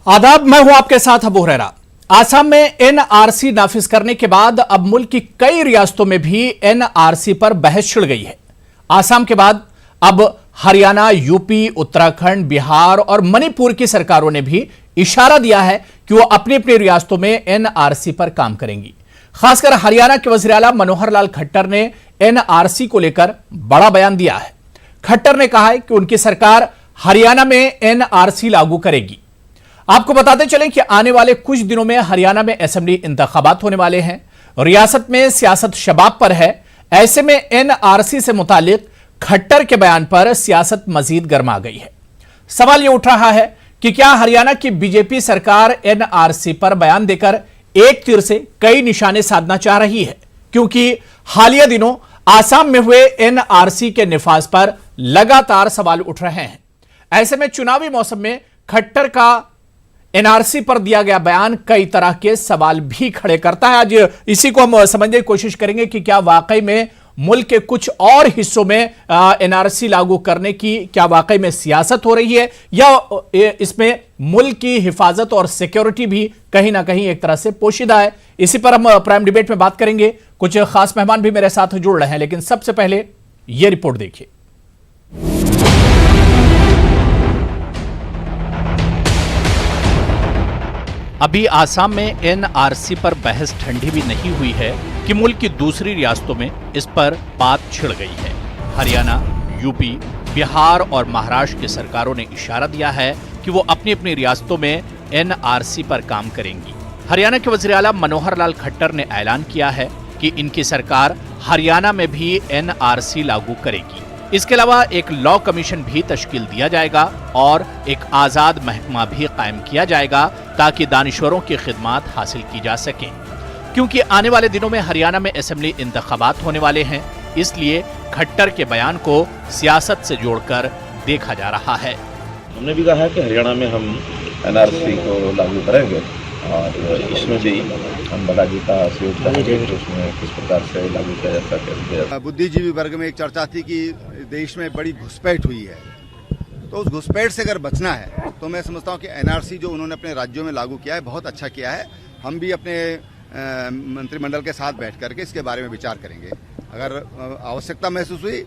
आदाब, मैं हूं आपके साथ अबू हुरैरा। आसाम में एनआरसी नाफिज करने के बाद अब मुल्क की कई रियासतों में भी एनआरसी पर बहस छिड़ गई है। आसाम के बाद अब हरियाणा, यूपी, उत्तराखंड, बिहार और मणिपुर की सरकारों ने भी इशारा दिया है कि वो अपनी अपनी रियासतों में एनआरसी पर काम करेंगी। खासकर हरियाणा के वज़ीर आला मनोहर लाल खट्टर ने एनआरसी को लेकर बड़ा बयान दिया है। खट्टर ने कहा है कि उनकी सरकार हरियाणा में एनआरसी लागू करेगी। आपको बताते चलें कि आने वाले कुछ दिनों में हरियाणा में असेंबली इंतखाबात होने वाले हैं। रियासत में सियासत शबाब पर है। ऐसे में एनआरसी से मुतालिक खट्टर के बयान पर सियासत मजीद गर्मा गई है। सवाल यह उठ रहा है कि क्या हरियाणा की बीजेपी सरकार एनआरसी पर बयान देकर एक तीर से कई निशाने साधना चाह रही है, क्योंकि हालिया दिनों आसाम में हुए एनआरसी के निफाज पर लगातार सवाल उठ रहे हैं। ऐसे में चुनावी मौसम में खट्टर का एनआरसी पर दिया गया बयान कई तरह के सवाल भी खड़े करता है। आज इसी को हम समझने की कोशिश करेंगे कि क्या वाकई में मुल्क के कुछ और हिस्सों में एनआरसी लागू करने की क्या वाकई में सियासत हो रही है, या इसमें मुल्क की हिफाजत और सिक्योरिटी भी कहीं ना कहीं एक तरह से पोशीदा है। इसी पर हम प्राइम डिबेट में बात करेंगे। कुछ खास मेहमान भी मेरे साथ जुड़ रहे हैं, लेकिन सबसे पहले यह रिपोर्ट देखिए। अभी आसाम में एनआरसी पर बहस ठंडी भी नहीं हुई है कि मुल्क की दूसरी रियासतों में इस पर बात छिड़ गई है। हरियाणा, यूपी, बिहार और महाराष्ट्र की सरकारों ने इशारा दिया है कि वो अपनी अपनी रियासतों में एनआरसी पर काम करेंगी। हरियाणा के वज़ीर आला मनोहर लाल खट्टर ने ऐलान किया है कि इनकी सरकार हरियाणा में भी एनआरसी लागू करेगी। इसके अलावा एक लॉ कमीशन भी तश्कील दिया जाएगा और एक आजाद महकमा भी कायम किया जाएगा ताकि दानिश्वरों की खिदमत हासिल की जा सके। क्योंकि आने वाले दिनों में हरियाणा में असेंबली इंतखाबात होने वाले हैं, इसलिए खट्टर के बयान को सियासत से जोड़कर देखा जा रहा है। हमने भी कहा है कि हरियाणा में हम एनआरसी को लागू करेंगे और इसमें भी हम बालाजी का सहयोग चाहेंगे कि उसमें किस प्रकार से लागू किया जा सके। बुद्धिजीवी वर्ग में एक चर्चा थी कि देश में बड़ी घुसपैठ हुई है, तो उस घुसपैठ से अगर बचना है तो मैं समझता हूं कि एनआरसी जो उन्होंने अपने राज्यों में लागू किया है बहुत अच्छा किया है। हम भी अपने मंत्रिमंडल के साथ बैठ करके इसके बारे में विचार करेंगे। अगर आवश्यकता महसूस हुई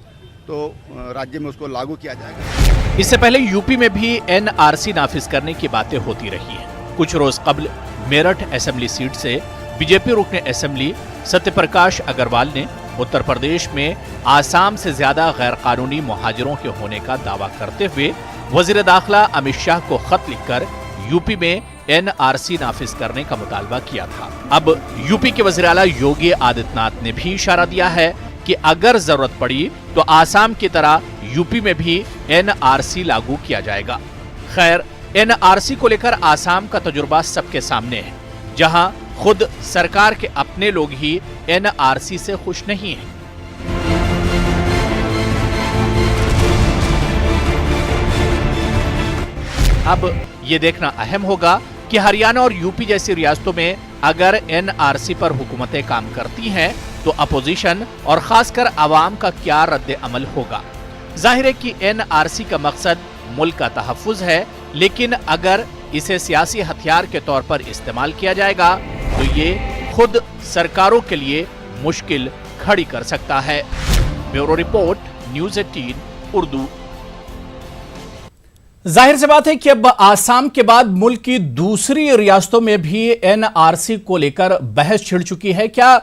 तो राज्य में उसको लागू किया जाएगा। इससे पहले यूपी में भी एनआरसी नाफिज करने की बातें होती रही हैं। कुछ रोज कबल मेरठ असेंबली सीट से बीजेपी रुकने असेंबली सत्यप्रकाश अग्रवाल ने उत्तर प्रदेश में आसाम से ज्यादा गैर कानूनी मुहाजिरों के होने का दावा करते हुए वजीर दाखिला अमित शाह को खत लिखकर यूपी में एनआरसी नाफिज करने का मुतालबा किया था। अब यूपी के वजीर आला योगी आदित्यनाथ ने भी इशारा दिया है कि अगर जरूरत पड़ी तो आसाम की तरह यूपी में भी एनआरसी लागू किया जाएगा। खैर, एनआरसी को लेकर आसाम का तजुर्बा सबके सामने है, जहां खुद सरकार के अपने लोग ही एनआरसी से खुश नहीं हैं। अब यह देखना अहम होगा कि हरियाणा और यूपी जैसी रियासतों में अगर एनआरसी पर हुकूमतें काम करती हैं तो अपोजिशन और खासकर आवाम का क्या रद्द अमल होगा। जाहिर है कि एनआरसी का मकसद मुल्क का तहफ्फुज है, लेकिन अगर इसे सियासी हथियार के तौर पर इस्तेमाल किया जाएगा तो ये खुद सरकारों के लिए मुश्किल खड़ी कर सकता है। Bureau report, news 18 Urdu. जाहिर सी बात है कि अब आसाम के बाद मुल्क की दूसरी रियासतों में भी एनआरसी को लेकर बहस छिड़ चुकी है। क्या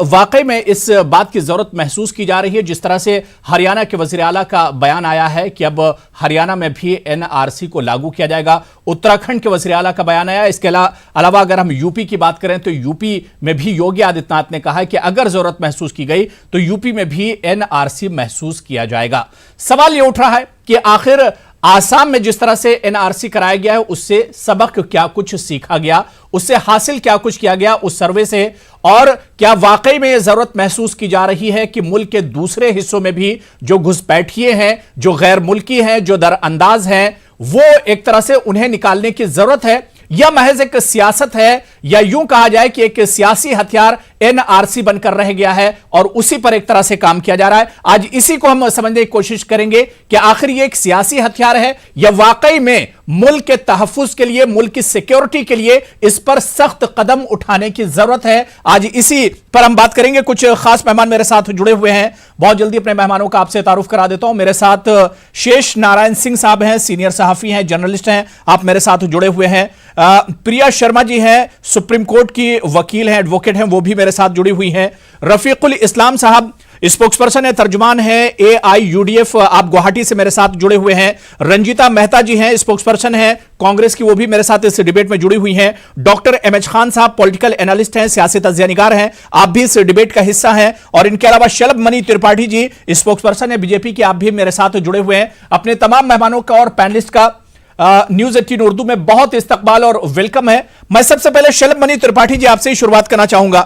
वाकई में इस बात की जरूरत महसूस की जा रही है, जिस तरह से हरियाणा के वज़ीर आला का बयान आया है कि अब हरियाणा में भी एनआरसी को लागू किया जाएगा। उत्तराखंड के वज़ीर आला का बयान आया। इसके अलावा अगर हम यूपी की बात करें तो यूपी में भी योगी आदित्यनाथ ने कहा है कि अगर जरूरत महसूस की गई तो यूपी में भी एनआरसी महसूस किया जाएगा। सवाल यह उठ रहा है कि आखिर आसाम में जिस तरह से एनआरसी कराया गया है उससे सबक क्या कुछ सीखा गया, उससे हासिल क्या कुछ किया गया उस सर्वे से, और क्या वाकई में यह जरूरत महसूस की जा रही है कि मुल्क के दूसरे हिस्सों में भी जो घुसपैठिए हैं, जो गैर मुल्की हैं, जो दरअंदाज हैं, वो एक तरह से उन्हें निकालने की जरूरत है, यह महज एक सियासत है या यूं कहा जाए कि एक सियासी हथियार एनआरसी बनकर रह गया है और उसी पर एक तरह से काम किया जा रहा है। आज इसी को हम समझने की कोशिश करेंगे कि आखिर यह एक सियासी हथियार है या वाकई में मुल्क के तहफ्फुज के लिए, मुल्क की सिक्योरिटी के लिए इस पर सख्त कदम उठाने की जरूरत है। आज इसी पर हम बात करेंगे। कुछ खास मेहमान मेरे साथ जुड़े हुए हैं, बहुत जल्दी अपने मेहमानों का आपसे तारुफ करा देता हूं। मेरे साथ शेष नारायण सिंह साहब हैं, सीनियर सहाफी हैं, जर्नलिस्ट हैं, आप मेरे साथ जुड़े हुए हैं। प्रिया शर्मा जी हैं, सुप्रीम कोर्ट की वकील हैं, एडवोकेट हैं, वो भी मेरे साथ जुड़ी हुई हैं। रफीकुल इस्लाम साहब स्पोक्सपर्सन है, तर्जुमान है AIUDF, आप गुवाहाटी से मेरे साथ जुड़े हुए हैं। रंजीता मेहता जी हैं, स्पोक्सपर्सन है कांग्रेस की, वो भी मेरे साथ इस डिबेट में जुड़ी हुई हैं। डॉक्टर MH खान साहब पॉलिटिकल एनालिस्ट हैं, सियासी तज्ज़ियानिगार हैं, आप भी इस डिबेट का हिस्सा हैं। और इनके अलावा शलभ मणि त्रिपाठी जी स्पोक्सपर्सन है BJP की, आप भी मेरे साथ जुड़े हुए हैं। अपने तमाम मेहमानों का और पैनलिस्ट का न्यूज़ 18 उर्दू में बहुत इस्तकबाल और वेलकम है। मैं सबसे पहले शलभ मणि त्रिपाठी जी आपसे ही शुरुआत करना चाहूंगा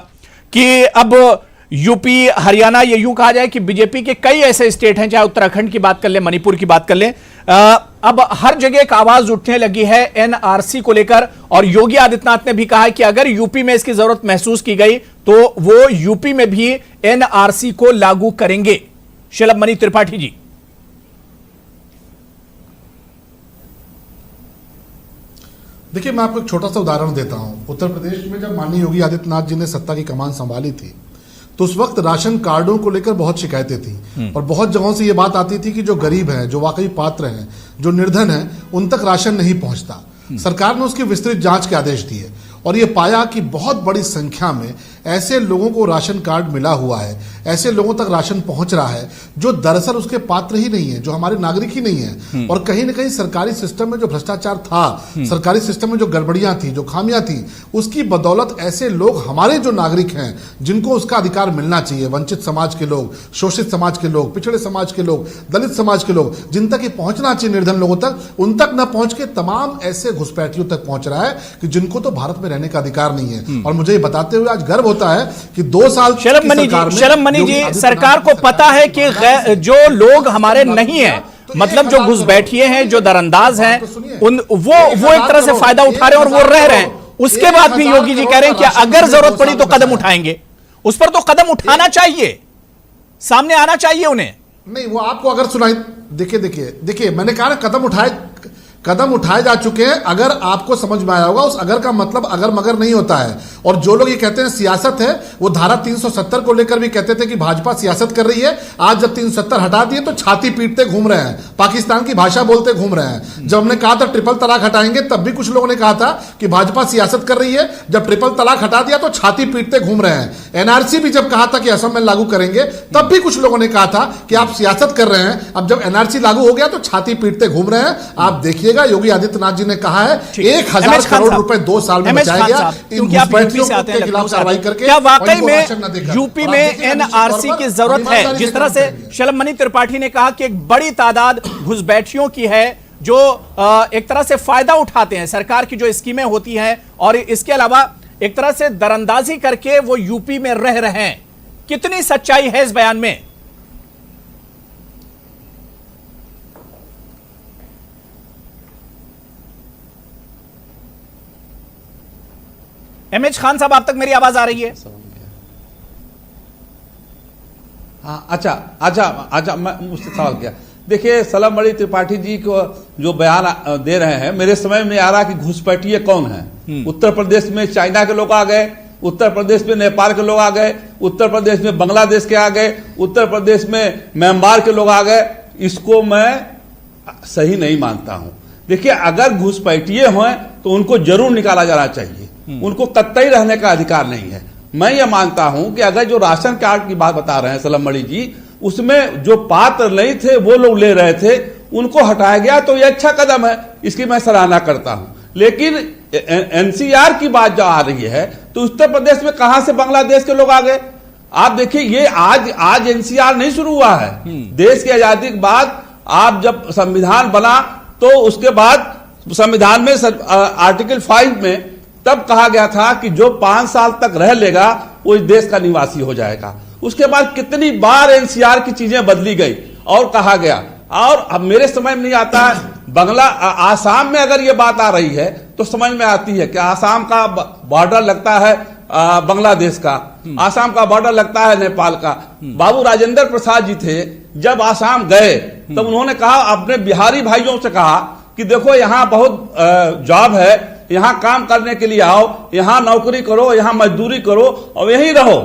कि अब यूपी, हरियाणा, ये यूं कहा जाए कि बीजेपी के कई ऐसे स्टेट हैं, चाहे उत्तराखंड की बात कर लें, मणिपुर की बात कर लें, अब हर जगह एक आवाज उठने लगी है एनआरसी को लेकर। और योगी आदित्यनाथ ने भी कहा है कि अगर यूपी में इसकी जरूरत महसूस की गई तो वो यूपी में भी एनआरसी को लागू करेंगे। शलभ मणि त्रिपाठी जी। देखिए, मैं आपको एक छोटा सा उदाहरण देता हूं। उत्तर प्रदेश में जब माननीय योगी आदित्यनाथ जी ने सत्ता की कमान संभाली थी तो उस वक्त राशन कार्डों को लेकर बहुत शिकायतें थी और बहुत जगहों से ये बात आती थी कि जो गरीब हैं, जो वाकई पात्र हैं, जो निर्धन हैं, उन तक राशन नहीं पहुंचता। सरकार ने उसकी विस्तृत जांच के आदेश दिए और ये पाया कि बहुत बड़ी संख्या में ऐसे लोगों को राशन कार्ड मिला हुआ है, ऐसे लोगों तक राशन पहुंच रहा है जो दरअसल उसके पात्र ही नहीं है, जो हमारे नागरिक ही नहीं है। और कहीं ना कहीं सरकारी सिस्टम में जो भ्रष्टाचार था, सरकारी सिस्टम में जो गड़बड़ियां थी, जो खामियां थी, उसकी बदौलत ऐसे लोग, हमारे जो नागरिक हैं, जिनको उसका अधिकार मिलना चाहिए, वंचित समाज के लोग, शोषित समाज के लोग, पिछड़े समाज के लोग, दलित समाज के लोग, जिन तक ये पहुंचना चाहिए निर्धन लोगों तक, उन तक न पहुंच के तमाम ऐसे घुसपैठियों तक पहुंच रहा है कि जिनको तो भारत में रहने का अधिकार नहीं है। और मुझे ये बताते हुए आज गर्व होता है कि 2 साल शलभ मणि जी, सरकार को पता है कि जो लोग हमारे नहीं हैं, मतलब जो घुसपैठिए हैं, जो दरअंदाज हैं, वो एक तरह से फायदा उठा रहे हैं और वो रह रहे हैं। उसके बाद भी योगी जी कह रहे हैं कि अगर जरूरत पड़ी तो कदम उठाएंगे। उठ पर तो कदम उठाना चाहिए, सामने आना चाहिए उन्हें। नहीं, वो आपको अगर सुनाई, देखिए मैंने कहा ना, कदम उठाए जा चुके हैं। अगर आपको समझ में आया होगा, उस अगर का मतलब अगर मगर नहीं होता है। और जो लोग ये कहते हैं सियासत है, वो धारा 370 को लेकर भी कहते थे कि भाजपा सियासत कर रही है। आज जब 370 हटा दिए तो छाती पीटते घूम रहे हैं, पाकिस्तान की भाषा बोलते घूम रहे हैं। जब हमने कहा था ट्रिपल तलाक हटाएंगे, तब भी कुछ लोगों ने कहा था कि भाजपा सियासत कर रही है। जब ट्रिपल तलाक हटा दिया तो छाती पीटते घूम रहे हैं। एनआरसी भी जब कहा था कि असम में लागू करेंगे, तब भी कुछ लोगों ने कहा था कि आप सियासत कर रहे हैं। अब जब एनआरसी लागू हो गया तो छाती पीटते घूम रहे हैं। आप देखिए, योगी आदित्यनाथ जी ने कहा है 1000 करोड़ रुपए 2 साल में बचाया गया इन घुसपैठियों के खिलाफ कार्रवाई करके। क्या वाकई में यूपी में एनआरसी की जरूरत है? जिस तरह से शलभ मणि त्रिपाठी ने कहा कि एक बड़ी तादाद घुसपैठियों की है जो एक तरह से फायदा उठाते हैं सरकार की जो स्कीमें होती हैं, और इसके अलावा एक तरह से दरअंदाजी करके वो यूपी में रह रहे हैं। कितनी सच्चाई है इस बयान में? MH खान साहब, आप तक मेरी आवाज आ रही है? हाँ, अच्छा, मैं मुझसे सवाल किया। देखिए, शलभ मणि त्रिपाठी जी को जो बयान दे रहे हैं, मेरे समझ में नहीं आ रहा कि घुसपैठिए कौन है। उत्तर प्रदेश में चाइना के लोग आ गए, उत्तर प्रदेश में नेपाल के लोग आ गए, उत्तर प्रदेश में बांग्लादेश के आ गए, उत्तर प्रदेश में म्यांमार के लोग आ गए। इसको मैं सही नहीं मानता हूं। देखिए, अगर घुसपैठिए हैं तो उनको जरूर निकाला जाना चाहिए, उनको कतई रहने का अधिकार नहीं है। मैं ये मानता हूं कि अगर जो राशन कार्ड की बात बता रहे हैं शलभ मणि जी, उसमें जो पात्र नहीं थे वो लोग ले रहे थे, उनको हटाया गया तो ये अच्छा कदम है, इसकी मैं सराहना करता हूं। लेकिन एनसीआर की बात जो आ रही है, तो उत्तर प्रदेश में कहां से बांग्लादेश के लोग आ गए? आप देखिए, ये आज एनसीआर नहीं शुरू हुआ है। देश की आजादी के बाद आप जब संविधान बना तो उसके बाद संविधान में आर्टिकल 5 में तब कहा गया था कि जो 5 साल तक रह लेगा वो इस देश का निवासी हो जाएगा। उसके बाद कितनी बार एनसीआर की चीजें बदली गई और कहा गया। और अब मेरे समझ में नहीं आता है, आसाम में अगर ये बात आ रही है तो समझ में आती है कि आसाम का बॉर्डर लगता है बांग्लादेश का, आसाम का बॉर्डर लगता है नेपाल का। बाबू राजेंद्र प्रसाद जी थे, जब आसाम गए तब उन्होंने कहा, अपने बिहारी भाइयों से कहा कि देखो यहाँ बहुत जॉब है, यहाँ काम करने के लिए आओ, यहाँ नौकरी करो, यहाँ मजदूरी करो और यहीं रहो।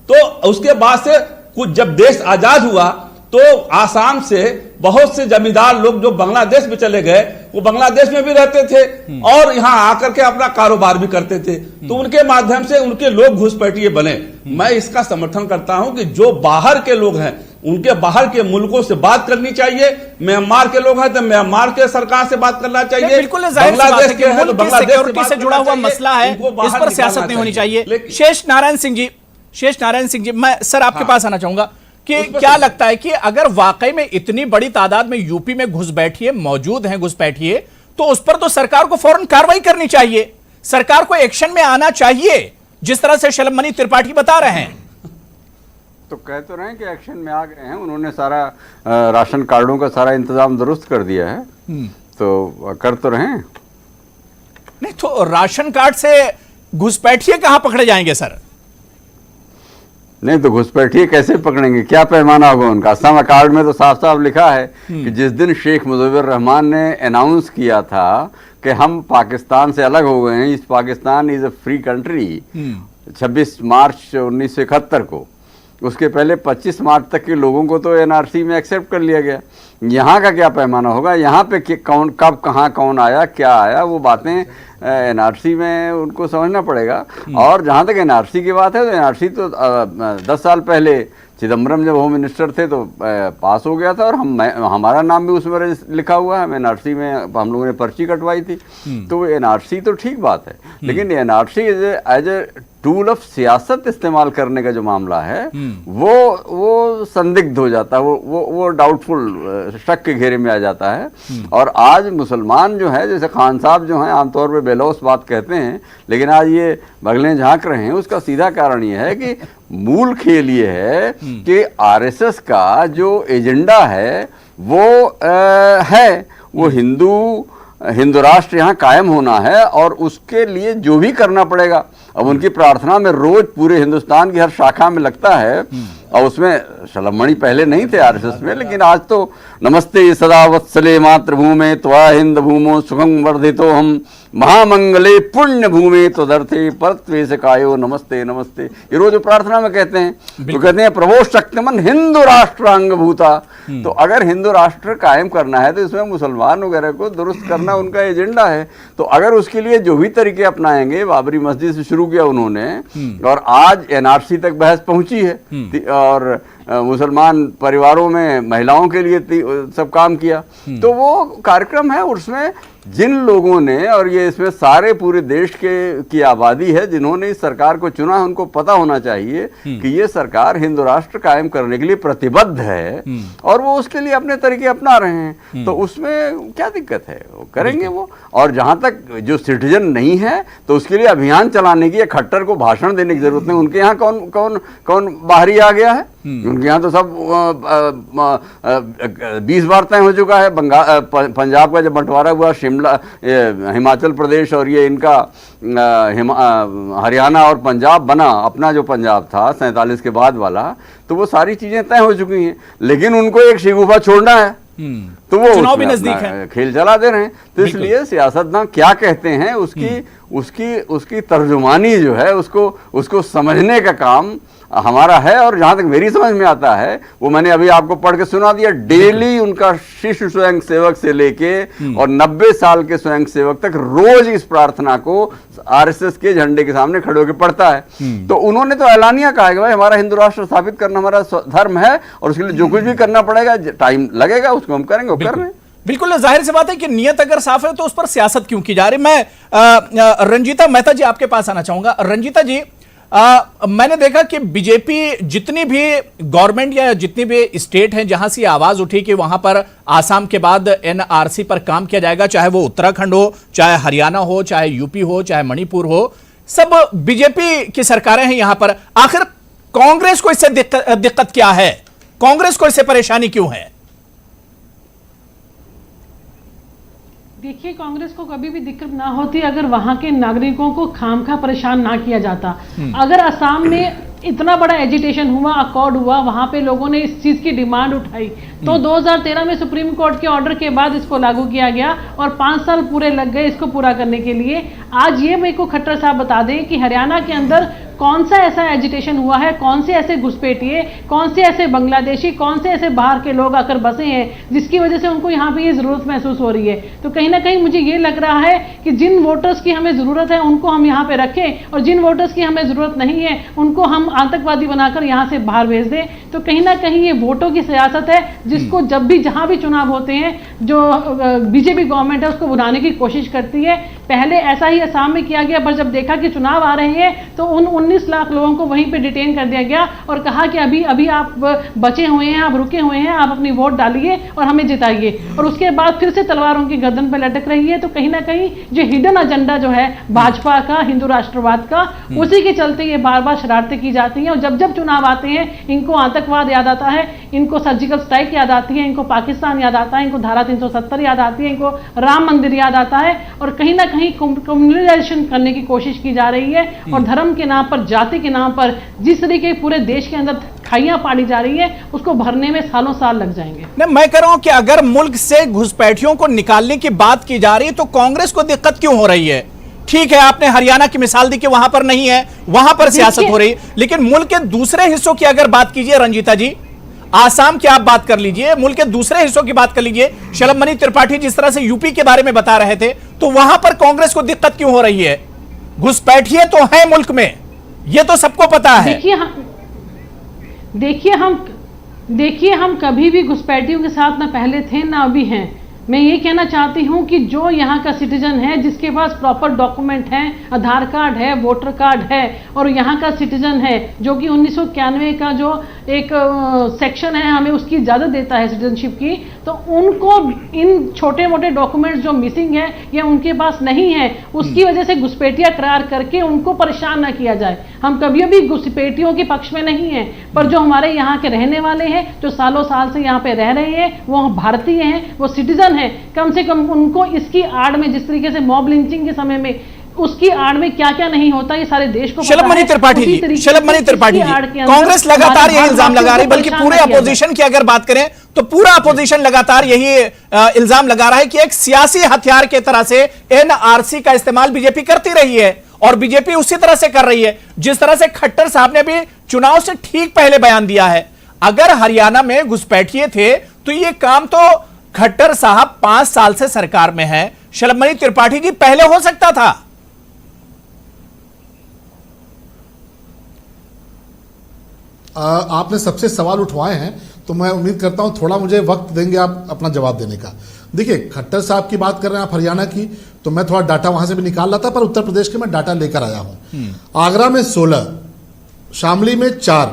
तो उसके बाद से कुछ जब देश आजाद हुआ तो आसाम से बहुत से जमींदार लोग जो बांग्लादेश में चले गए, वो बांग्लादेश में भी रहते थे और यहाँ आकर के अपना कारोबार भी करते थे। तो उनके माध्यम से उनके लोग घुसपैठिए बने। मैं इसका समर्थन करता हूं कि जो बाहर के लोग हैं उनके बाहर के मुल्कों से बात करनी चाहिए। म्यांमार के लोग हैं तो म्यांमार के सरकार से बात करना चाहिए। बिल्कुल बांग्लादेश के हैं तो बांग्लादेश सिक्योरिटी से जुड़ा हुआ मसला है, इस पर सियासत नहीं होनी चाहिए। शेष नारायण सिंह जी, मैं सर आपके पास आना चाहूंगा कि क्या लगता है कि अगर वाकई में इतनी बड़ी तादाद में यूपी में घुसपैठिए मौजूद हैं, घुसपैठिए, तो उस पर तो सरकार को फौरन कार्रवाई करनी चाहिए, सरकार को एक्शन में आना चाहिए, जिस तरह से शलभमणि त्रिपाठी बता रहे हैं। तो कह तो रहे हैं कि एक्शन में आ गए हैं, उन्होंने सारा राशन कार्डों का सारा इंतजाम दुरुस्त कर दिया है, तो कर तो रहे हैं। नहीं तो राशन कार्ड से घुसपैठिए कहां पकड़े जाएंगे सर? नहीं तो घुसपैठिए कैसे पकड़ेंगे, क्या पैमाना होगा उनका? असम कार्ड में तो साफ साफ लिखा है कि जिस दिन शेख मुजफ्फर रहमान ने अनाउंस किया था कि हम पाकिस्तान से अलग हो गए हैं, इस Pakistan is a free country, 26 मार्च 1971 को, उसके पहले 25 मार्च तक के लोगों को तो एनआरसी में एक्सेप्ट कर लिया गया। यहाँ का क्या पैमाना होगा, यहाँ पे कौन कब कहाँ कौन आया क्या आया, वो बातें एनआरसी में उनको समझना पड़ेगा। और जहाँ तक एनआरसी की बात है तो एनआरसी तो 10 साल पहले चिदम्बरम जब होम मिनिस्टर थे तो पास हो गया था और हमारा नाम भी उसमें लिखा हुआ है, हम एनआरसी में हम लोगों ने पर्ची कटवाई थी। तो एनआरसी तो ठीक बात है, लेकिन NRC as a tool of सियासत इस्तेमाल करने का जो मामला है वो संदिग्ध हो जाता है, वो डाउटफुल, शक के घेरे में आ जाता है। और आज मुसलमान जो है, जैसे खान साहब जो हैं आमतौर पे बेलौस बात कहते हैं, लेकिन आज ये बगलें झांक रहे हैं, उसका सीधा कारण ये है कि मूल खेल ये है कि आरएसएस का जो एजेंडा है वो हिंदू राष्ट्र यहाँ कायम होना है और उसके लिए जो भी करना पड़ेगा। अब उनकी प्रार्थना में रोज पूरे हिंदुस्तान की हर शाखा में लगता है, और उसमें शलभमणि पहले नहीं थे आरएसएस में, लेकिन आज तो नमस्ते सदा वत्सले मातृभूमे त्वा हिंद भूमो सुखं वर्धितो हम महामंगले पुण्य भूमि तदर्थे परत्वे से कायो नमस्ते नमस्ते, ये रोज प्रार्थना में कहते हैं। तो कहते हैं प्रभो शक्तिमन हिंदू राष्ट्रांग भूता। तो अगर हिंदू राष्ट्र कायम करना है तो इसमें मुसलमान वगैरह को दुरुस्त करना उनका एजेंडा है। तो अगर उसके लिए जो भी तरीके अपनाएंगे, बाबरी मस्जिद से शुरू किया उन्होंने और आज एनआरसी तक बहस पहुंची है, और मुसलमान परिवारों में महिलाओं के लिए सब काम किया, तो वो कार्यक्रम है। उसमें जिन लोगों ने, और ये इसमें सारे पूरे देश की आबादी है जिन्होंने इस सरकार को चुना, उनको पता होना चाहिए कि ये सरकार हिंदू राष्ट्र कायम करने के लिए प्रतिबद्ध है और वो उसके लिए अपने तरीके अपना रहे हैं। तो उसमें क्या दिक्कत है, वो करेंगे वो। और जहां तक जो सिटीजन नहीं है तो उसके लिए अभियान चलाने की, खट्टर को भाषण देने की जरूरत नहीं। उनके यहाँ कौन बाहरी आ गया है? उनके यहाँ तो सब 20 बार तय हो चुका है। पंजाब का जब बंटवारा हुआ, शिमला, हिमाचल प्रदेश और ये इनका हरियाणा और पंजाब बना, अपना जो पंजाब था 47 के बाद वाला, तो वो सारी चीजें तय हो चुकी हैं। लेकिन उनको एक शिगुफा छोड़ना है, तो वो चुनाव भी नजदीक है, खेल चला दे रहे हैं। तो इसलिए सियासतदान क्या कहते हैं उसकी तर्जुमानी जो है उसको समझने का काम हमारा है। और जहां तक मेरी समझ में आता है, वो मैंने अभी आपको पढ़ के सुना दिया, डेली उनका शिशु स्वयं सेवक से लेके और 90 साल के स्वयं सेवक तक रोज इस प्रार्थना को आरएसएस के झंडे के सामने खड़े होकर पढ़ता है। तो उन्होंने तो ऐलानिया कहा कि भाई हमारा हिंदू राष्ट्र स्थापित करना हमारा धर्म है और उसके लिए जो कुछ भी करना पड़ेगा, टाइम लगेगा, उसको हम करेंगे, वो कर रहे हैं। बिल्कुल जाहिर सी बात है कि नियत अगर साफ है तो उस पर सियासत क्यों की जा रही। मैं रंजीता मेहता जी आपके पास आना चाहूंगा। रंजीता जी, मैंने देखा कि बीजेपी जितनी भी गवर्नमेंट या जितनी भी स्टेट हैं जहां से आवाज उठी कि वहां पर आसाम के बाद एनआरसी पर काम किया जाएगा, चाहे वो उत्तराखंड हो, चाहे हरियाणा हो, चाहे यूपी हो, चाहे मणिपुर हो, सब बीजेपी की सरकारें हैं यहां पर। आखिर कांग्रेस को इससे दिक्कत क्या है? कांग्रेस को इससे परेशानी क्यों है? देखिए, कांग्रेस को कभी भी दिक्कत ना होती अगर वहां के नागरिकों को खामखा परेशान ना किया जाता। अगर असम में इतना बड़ा एजिटेशन हुआ, अकॉर्ड हुआ, वहां पे लोगों ने इस चीज की डिमांड उठाई, तो 2013 में सुप्रीम कोर्ट के ऑर्डर के बाद इसको लागू किया गया और 5 साल पूरे लग गए इसको पूरा करने के लिए। आज ये मेरे को खट्टर साहब बता दें कि हरियाणा के अंदर कौन सा ऐसा एजिटेशन हुआ है, कौन से ऐसे घुसपैठिए, कौन से ऐसे बांग्लादेशी, कौन से ऐसे बाहर के लोग आकर बसे हैं जिसकी वजह से उनको यहाँ पे ये जरूरत महसूस हो रही है। तो कहीं ना कहीं मुझे ये लग रहा है कि जिन वोटर्स की हमें जरूरत है उनको हम यहाँ पे रखें और जिन वोटर्स की हमें जरूरत नहीं है उनको हम आतंकवादी बनाकर यहाँ से बाहर भेज दें। तो कहीं ना कहीं ये वोटों की सियासत है जिसको जब भी जहां भी चुनाव होते हैं जो बीजेपी गवर्नमेंट है उसको बुलाने की कोशिश करती है। पहले ऐसा ही असम में किया गया, पर जब देखा कि चुनाव आ रहे हैं तो उन 19 लाख लोगों को वहीं पे डिटेन कर दिया गया और कहा कि अभी आप बचे हुए हैं, आप रुके हुए हैं, आप अपनी वोट डालिए और हमें जिताइए। और उसके बाद फिर से तलवार उनकी गर्दन पर लटक रही है। तो कहीं ना कहीं जो हिडन एजेंडा जो है भाजपा का, हिंदू राष्ट्रवाद का, उसी के चलते ये बार बार शरारतें की जाती हैं। और जब जब चुनाव आते हैं इनको आतंकवाद याद आता है, इनको सर्जिकल स्ट्राइक याद आती है, इनको पाकिस्तान याद आता है, इनको धारा 370 याद आती है, इनको राम मंदिर याद आता है और कहीं ना कहीं कम्युनलाइजेशन करने की कोशिश की जा रही है। और धर्म के नाम पर, जाति के नाम पर जिस तरीके पूरे देश के अंदर खाइयां पाड़ी जा रही है उसको भरने में सालों साल लग जाएंगे। नहीं, मैं कह रहा हूं कि अगर मुल्क से घुसपैठियों को निकालने की बात की जा रही है तो कांग्रेस को दिक्कत क्यों हो रही है? ठीक है, आपने हरियाणा की मिसाल दी कि वहां पर नहीं है, वहां पर सियासत हो रही है, लेकिन मुल्क के दूसरे हिस्सों की अगर बात कीजिए रंजीता जी, आसाम की आप बात कर लीजिए, मुल्क के दूसरे हिस्सों की बात कर लीजिए, शलभमणि त्रिपाठी जिस तरह से यूपी के बारे में बता रहे थे, तो वहां पर कांग्रेस को दिक्कत क्यों हो रही है? घुसपैठिए तो है मुल्क में, यह तो सबको पता है। देखिए हम कभी भी घुसपैठियों के साथ ना पहले थे ना अभी हैं। मैं ये कहना चाहती हूँ कि जो यहाँ का सिटीजन है, जिसके पास प्रॉपर डॉक्यूमेंट है, आधार कार्ड है, वोटर कार्ड है और यहाँ का सिटीजन है, जो कि 1991 का जो एक सेक्शन है हमें उसकी इजाज़त देता है सिटीजनशिप की, तो उनको इन छोटे मोटे डॉक्यूमेंट्स जो मिसिंग है या उनके पास नहीं है उसकी वजह से घुसपैठिया करार करके उनको परेशान ना किया जाए। हम कभी भी घुसपैठियों के पक्ष में नहीं हैं, पर जो हमारे यहाँ के रहने वाले हैं, जो सालों साल से यहाँ पे रह रहे हैं, वो भारतीय हैं, वो सिटीजन है, कम से कम उनको इसकी आड़ में, जिस तरीके से मॉब लिंचिंग के समय में उसकी आड़ में क्या क्या नहीं होता ये सारे देश को शलभमणि त्रिपाठी जी, कांग्रेस लगातार यही इल्जाम लगा रही, बल्कि पूरे अपोजिशन की अगर बात करें तो पूरा अपोजिशन लगातार यही इल्जाम लगा रहा है कि एक सियासी हथियार के तरह से एनआरसी का इस्तेमाल बीजेपी करती रही है और बीजेपी उसी तरह से कर रही है जिस तरह से खट्टर साहब ने भी चुनाव से ठीक पहले बयान दिया है। अगर हरियाणा में घुसपैठिए थे तो ये काम तो खट्टर साहब 5 साल से सरकार में है, शलभमणि त्रिपाठी जी पहले हो सकता था। आपने सबसे सवाल उठवाए हैं तो मैं उम्मीद करता हूं थोड़ा मुझे वक्त देंगे आप अपना जवाब देने का। देखिए, खट्टर साहब की बात कर रहे हैं आप हरियाणा की, तो मैं थोड़ा डाटा वहां से भी निकाल रहा था, पर उत्तर प्रदेश के मैं डाटा लेकर आया हूं। आगरा में 16, शामली में 4,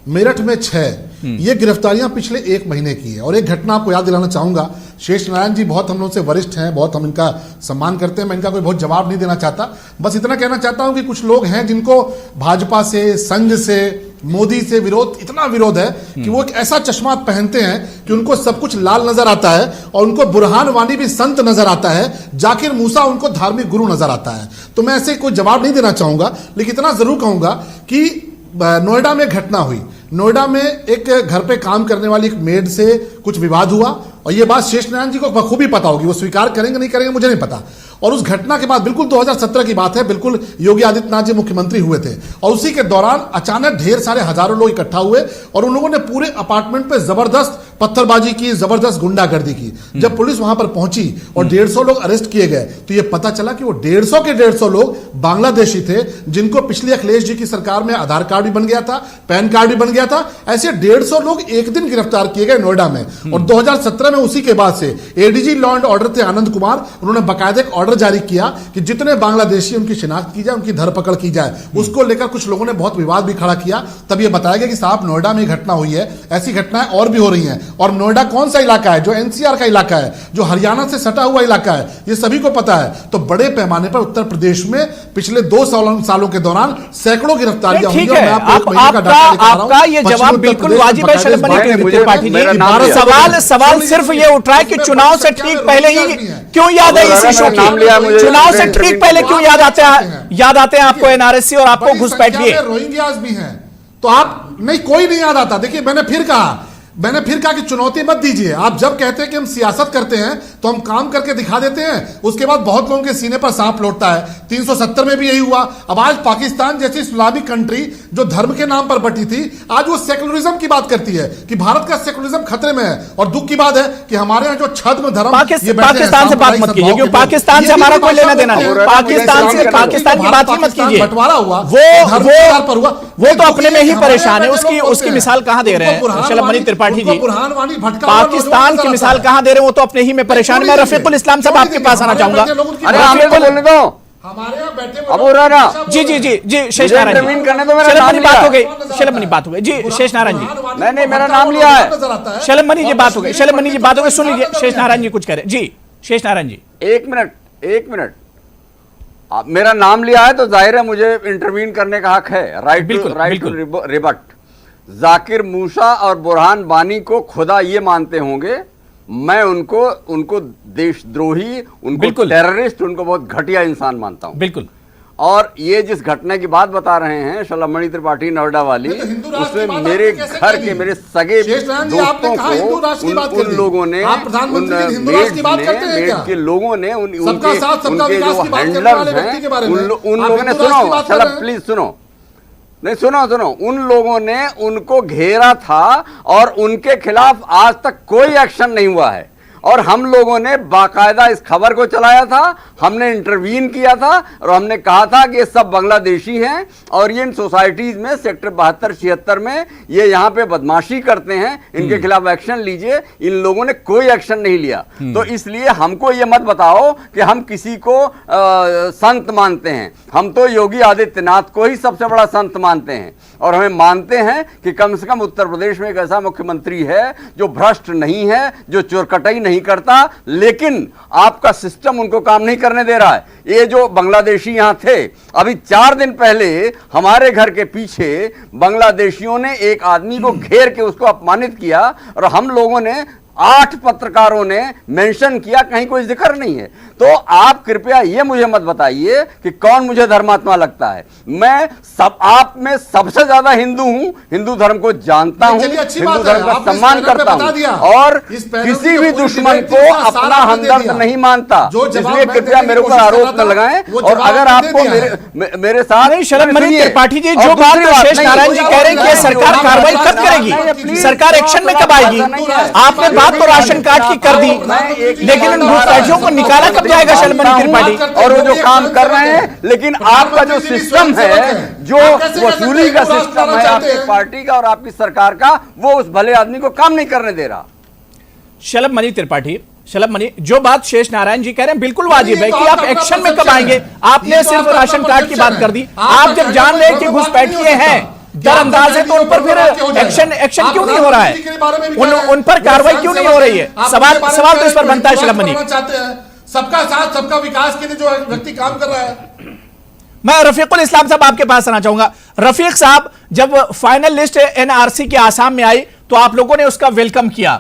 मेरठ में 6 ये गिरफ्तारियां पिछले 1 महीने की है। और एक घटना आपको याद दिलाना चाहूंगा, शेष नारायण जी बहुत हम लोग से वरिष्ठ हैं, बहुत हम इनका सम्मान करते हैं, मैं इनका कोई बहुत जवाब नहीं देना चाहता, बस इतना कहना चाहता हूं कि कुछ लोग हैं जिनको भाजपा से, संघ से, मोदी से विरोध, इतना विरोध है कि वो एक ऐसा चश्मा पहनते हैं कि उनको सब कुछ लाल नजर आता है और उनको बुरहान वानी भी संत नजर आता है, जाकिर मूसा उनको धार्मिक गुरु नजर आता है। तो मैं ऐसे कोई जवाब नहीं देना चाहूंगा, लेकिन इतना जरूर कहूंगा कि नोएडा में घटना हुई, नोएडा में एक घर पे काम करने वाली एक मेड से कुछ विवाद हुआ और ये बात शेष नारायण जी को बखूबी पता होगी, वो स्वीकार करेंगे नहीं करेंगे मुझे नहीं पता। और उस घटना के बाद, बिल्कुल 2017 की बात है, बिल्कुल योगी आदित्यनाथ जी मुख्यमंत्री हुए थे और उसी के दौरान अचानक ढेर सारे हजारों लोग इकट्ठा हुए और उन लोगों ने पूरे अपार्टमेंट पे जबरदस्त पत्थरबाजी की, जबरदस्त गुंडागर्दी की। जब पुलिस वहां पर पहुंची और 150 लोग अरेस्ट किए गए तो यह पता चला कि वो 150 के 150 लोग बांग्लादेशी थे, जिनको पिछली अखिलेश जी की सरकार में आधार कार्ड भी बन गया था, पैन कार्ड भी बन गया था। ऐसे 150 लोग एक दिन गिरफ्तार किए गए नोएडा में। और 2017 में उसी के बाद से एडीजी लॉ एंड ऑर्डर थे आनंद कुमार, उन्होंने बाकायदा एक ऑर्डर जारी किया कि जितने बांग्लादेशी उनकी शिनाख्त की जाए, उनकी धरपकड़ की जाए। उसको लेकर कुछ लोगों ने बहुत विवाद भी खड़ा किया। तब यह बताया गया कि साहब नोएडा में घटना हुई है, ऐसी घटनाएं और भी हो रही हैं। और नोएडा कौन सा इलाका है? जो एनसीआर का इलाका है, जो हरियाणा से सटा हुआ इलाका है, ये सभी को पता है। तो बड़े पैमाने पर उत्तर प्रदेश में पिछले 2 सालों के दौरान सैकड़ों गिरफ्तारियां हुई हैं। आपका ये जवाब बिल्कुल वाजिब है शलभमणि त्रिपाठी जी। सवाल सिर्फ ये उठ रहा है कि चुनाव से ठीक पहले ही क्यों याद है इस इशू की? चुनाव से ठीक पहले क्यों याद आते हैं आपको एनआरसी और आपको घुसपैठिए? रोहिंग्यास भी हैं, तो आप नहीं, कोई नहीं याद आता। देखिए मैंने फिर कहा कि चुनौती मत दीजिए। आप जब कहते हैं कि हम सियासत करते हैं तो हम काम करके दिखा देते हैं, उसके बाद बहुत लोगों के सीने पर सांप लौटता है। 370 में भी यही हुआ। अब आज पाकिस्तान जैसी इस्लामिक कंट्री जो धर्म के नाम पर बटी थी, आज वो सेकुलरिज्म की बात करती है कि भारत का सेकुलरिज्म खतरे में है। और दुख की बात है कि हमारे यहाँ जो छद्म धर्म, पाकिस्तान से बात मत कीजिए, क्योंकि पाकिस्तान से हमारा कोई लेना देना नहीं। पाकिस्तान की बात ही मत कीजिए। बंटवारा हुआ, वो तो अपने में ही परेशान है। उसकी मिसाल कहां दे रहे हैं शलभ मणि त्रिपाठी जी? पाकिस्तान की मिसाल कहां दे रहे हैं? वो तो अपने ही में परेशान। मैं रफीकुल इस्लाम साहब आपके पास आना चाहूंगा। अरे हमें बोलने दो, हमारे यहाँ बैठे अबू राना जी शेष नारायण जी, शलभ मणि बात हो गई। शलभ मणि बात हो गई जी। शेष नारायण जी, नहीं मेरा नाम लिया है। शलभ मणि जी बात हो गई। शलभ मणि जी बात हो गई, सुन लीजिए। शेष नारायण जी कुछ कह रहे जी। शेष नारायण जी एक मिनट, मेरा नाम लिया है तो जाहिर है मुझे इंटरवीन करने का हक है। Right to rebut. Zakir Musa और बुरहान वानी को खुदा ये मानते होंगे, मैं उनको देशद्रोही, उनको टेररिस्ट, उनको बहुत घटिया इंसान मानता हूं। बिल्कुल। और ये जिस घटना की बात बता रहे हैं शलभ मणि त्रिपाठी नोएडा वाली, उसमें मेरे घर के मेरे सगे दोस्तों को उन लोगों ने, मेड के लोगों ने, उनके जो हैंडलर्स हैं उन लोगों ने, सुनो शलभ प्लीज सुनो, नहीं सुनो, उन लोगों ने उनको घेरा था और उनके खिलाफ आज तक कोई एक्शन नहीं हुआ है। और हम लोगों ने बाकायदा इस खबर को चलाया था, हमने इंटरवीन किया था और हमने कहा था कि ये सब बांग्लादेशी हैं और ये इन सोसाइटीज में सेक्टर 72-76 में ये यहाँ पे बदमाशी करते हैं, इनके खिलाफ एक्शन लीजिए। इन लोगों ने कोई एक्शन नहीं लिया। तो इसलिए हमको ये मत बताओ कि हम किसी को संत मानते हैं। हम तो योगी आदित्यनाथ को ही सबसे बड़ा संत मानते हैं और हमें मानते हैं कि कम से कम उत्तर प्रदेश में एक ऐसा मुख्यमंत्री है जो भ्रष्ट नहीं है, जो चोरकटाई नहीं करता, लेकिन आपका सिस्टम उनको काम नहीं करने दे रहा है। ये जो बांग्लादेशी यहां थे, अभी 4 दिन पहले हमारे घर के पीछे बांग्लादेशियों ने एक आदमी को घेर के उसको अपमानित किया और हम लोगों ने 8 पत्रकारों ने मेंशन किया, कहीं कोई जिक्र नहीं है। तो आप कृपया ये मुझे मत बताइए कि कौन मुझे धर्मात्मा लगता है। मैं आप में सबसे ज्यादा हिंदू हूं, हिंदू धर्म को जानता हूं, हिंदू धर्म का सम्मान करता हूं और किसी भी दुश्मन को अपना हमदर्द नहीं मानता। इसलिए कृपया मेरे ऊपर आरोप न लगाएं। और अगर आपको मेरे साथ शलभ मणि त्रिपाठी जी जो बात शेष नारायण जी कह रहे हैं कि सरकार कार्रवाई कब करेगी, सरकार एक्शन में कब आएगी? आपने बात तो राशन कार्ड की कर दी, लेकिन इन घुसपैठियों को निकाला कब जाएगा शलभ मणि त्रिपाठी? और वो जो काम कर रहे हैं, लेकिन आपका जो सिस्टम है, जो वसूली का सिस्टम है आपकी पार्टी का और आपकी सरकार का, वो उस भले आदमी को काम नहीं करने दे रहा। शलभ मणि त्रिपाठी, शलभ मणि जो बात शेष नारायण जी कह रहे हैं बिल्कुल वाजिब है कि आप एक्शन में कब आएंगे। आपने सिर्फ राशन कार्ड की बात कर दी। आप जब जान रहे हैं कि घुसपैठिए हैं, दरअंदाज है, तो उन पर फिर एक्शन क्यों नहीं हो रहा है? उन पर कार्रवाई क्यों नहीं हो रही है? सवाल तो इस पर बनता है शलभ मणि। सबका साथ सबका विकास के लिए जो व्यक्ति काम कर रहा है। मैं रफीकुल इस्लाम साहब आपके पास आना चाहूंगा। रफीक साहब, जब फाइनल लिस्ट एनआरसी के आसाम में आई तो आप लोगों ने उसका वेलकम किया,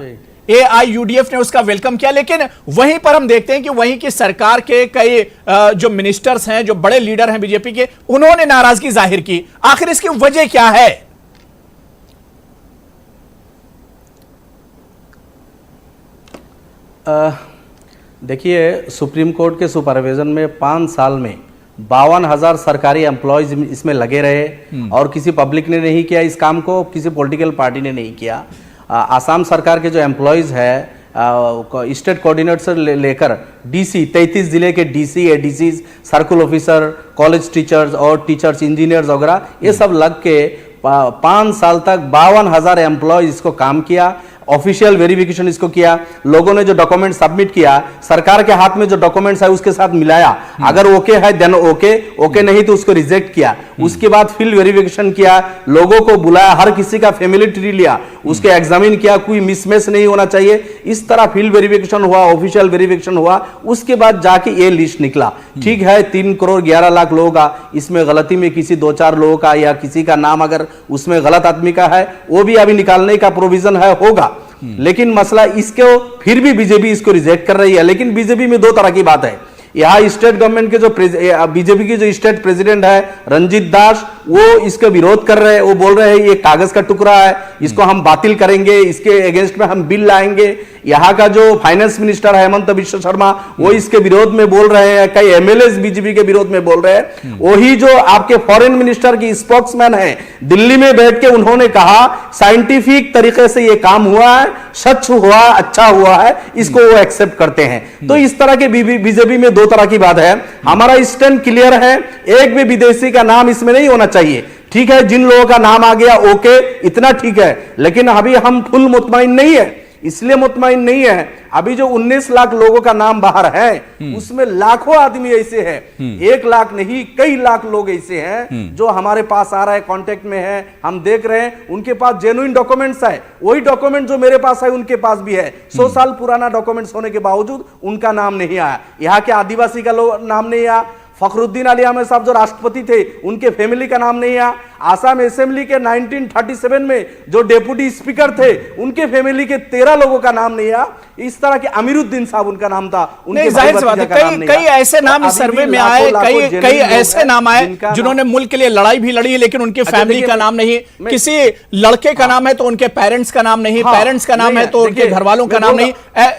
AIUDF ने उसका वेलकम किया, लेकिन वहीं पर हम देखते हैं कि वहीं की सरकार के कई जो मिनिस्टर्स हैं, जो बड़े लीडर हैं बीजेपी के, उन्होंने नाराजगी जाहिर की। आखिर इसकी वजह क्या है? देखिए, सुप्रीम कोर्ट के सुपरविजन में 5 साल में 52,000 सरकारी एम्प्लॉयज इसमें लगे रहे और किसी पब्लिक ने नहीं किया इस काम को, किसी पॉलिटिकल पार्टी ने नहीं किया। आसाम सरकार के जो एम्प्लॉयज़ है, स्टेट कोऑर्डिनेटर से लेकर DC, 33 जिले के DC, ADCs, circle officer, college teachers और टीचर्स, इंजीनियर्स वगैरह, ये सब लग के 5 साल तक 52,000 एम्प्लॉयज इसको काम किया। ऑफिशियल वेरिफिकेशन इसको किया, लोगों ने जो डॉक्यूमेंट सबमिट किया, सरकार के हाथ में जो डॉक्यूमेंट्स है उसके साथ मिलाया, अगर ओके है देन ओके नहीं तो उसको रिजेक्ट किया। उसके बाद फील्ड वेरिफिकेशन किया, लोगों को बुलाया, हर किसी का फैमिली ट्री लिया, उसके एग्जामिन किया, कोई मिसमैच नहीं होना चाहिए। इस तरह फील्ड वेरिफिकेशन हुआ, ऑफिशियल वेरिफिकेशन हुआ, उसके बाद जाके ये लिस्ट निकला। ठीक है, 3 करोड़ 11 लाख लोगों का, इसमें गलती में किसी 2-4 लोगों का या किसी का नाम अगर उसमें गलत आदमी का है, वो भी अभी निकालने का प्रोविजन है, होगा। लेकिन मसला इसको फिर भी बीजेपी इसको रिजेक्ट कर रही है। लेकिन बीजेपी में दो तरह की बात है। यहाँ स्टेट गवर्नमेंट के जो बीजेपी के जो स्टेट प्रेसिडेंट है रंजीत दास, वो इसका विरोध कर रहे हैं। वो बोल रहे हैं ये कागज का टुकड़ा है, इसको हम बातिल करेंगे, इसके अगेंस्ट में हम बिल लाएंगे। यहाँ का जो फाइनेंस मिनिस्टर है हेमंत बिश्व शर्मा, वो इसके विरोध में बोल रहे हैं। कई एमएलए बीजेपी के विरोध में बोल रहे हैं। वही जो आपके फॉरेन मिनिस्टर की स्पोक्समैन है, दिल्ली में बैठ के उन्होंने कहा साइंटिफिक तरीके से ये काम हुआ है, सच हुआ, अच्छा हुआ है, इसको वो एक्सेप्ट करते हैं। तो इस तरह के बीजेपी में दो तरह की बात है। हमारा स्टैंड क्लियर है, एक भी विदेशी का नाम इसमें नहीं होना चाहिए। ठीक है, जिन लोगों का नाम आ गया ओके, इतना ठीक है, लेकिन अभी हम फुल मुतमईन नहीं है। इसलिए मुतमईन नहीं है, अभी जो 19 लाख लोगों का नाम बाहर है, उसमें लाखों आदमी ऐसे हैं, 1 लाख नहीं कई लाख लोग ऐसे हैं जो हमारे पास आ रहा है, कांटेक्ट में है, हम देख रहे हैं, उनके पास जेन्युइन डॉक्यूमेंट्स है। वही डॉक्यूमेंट जो मेरे पास है उनके पास भी है। 100 साल पुराना डॉक्यूमेंट्स होने के बावजूद उनका नाम नहीं आया। यहाँ के आदिवासी का नाम नहीं आया। फखरुद्दीन अली अहमद साहब जो राष्ट्रपति थे, उनके फैमिली का नाम नहीं आया। आसाम असेंबली के 1937 में जो डेप्यूटी स्पीकर थे, उनके फैमिली के 13 लोगों का नाम नहीं आया। इस तरह के अमीरुद्दीन साहब उनका नाम था, उनके जाहिर सी बात है, कई ऐसे नाम इस सर्वे में आए, कई ऐसे नाम आए जिन्होंने मुल्क के लिए लड़ाई भी लड़ी, लेकिन उनके फैमिली का नाम नहीं। किसी लड़के का नाम है तो उनके पेरेंट्स का नाम नहीं, पेरेंट्स का नाम है तो उनके घर वालों का नाम नहीं।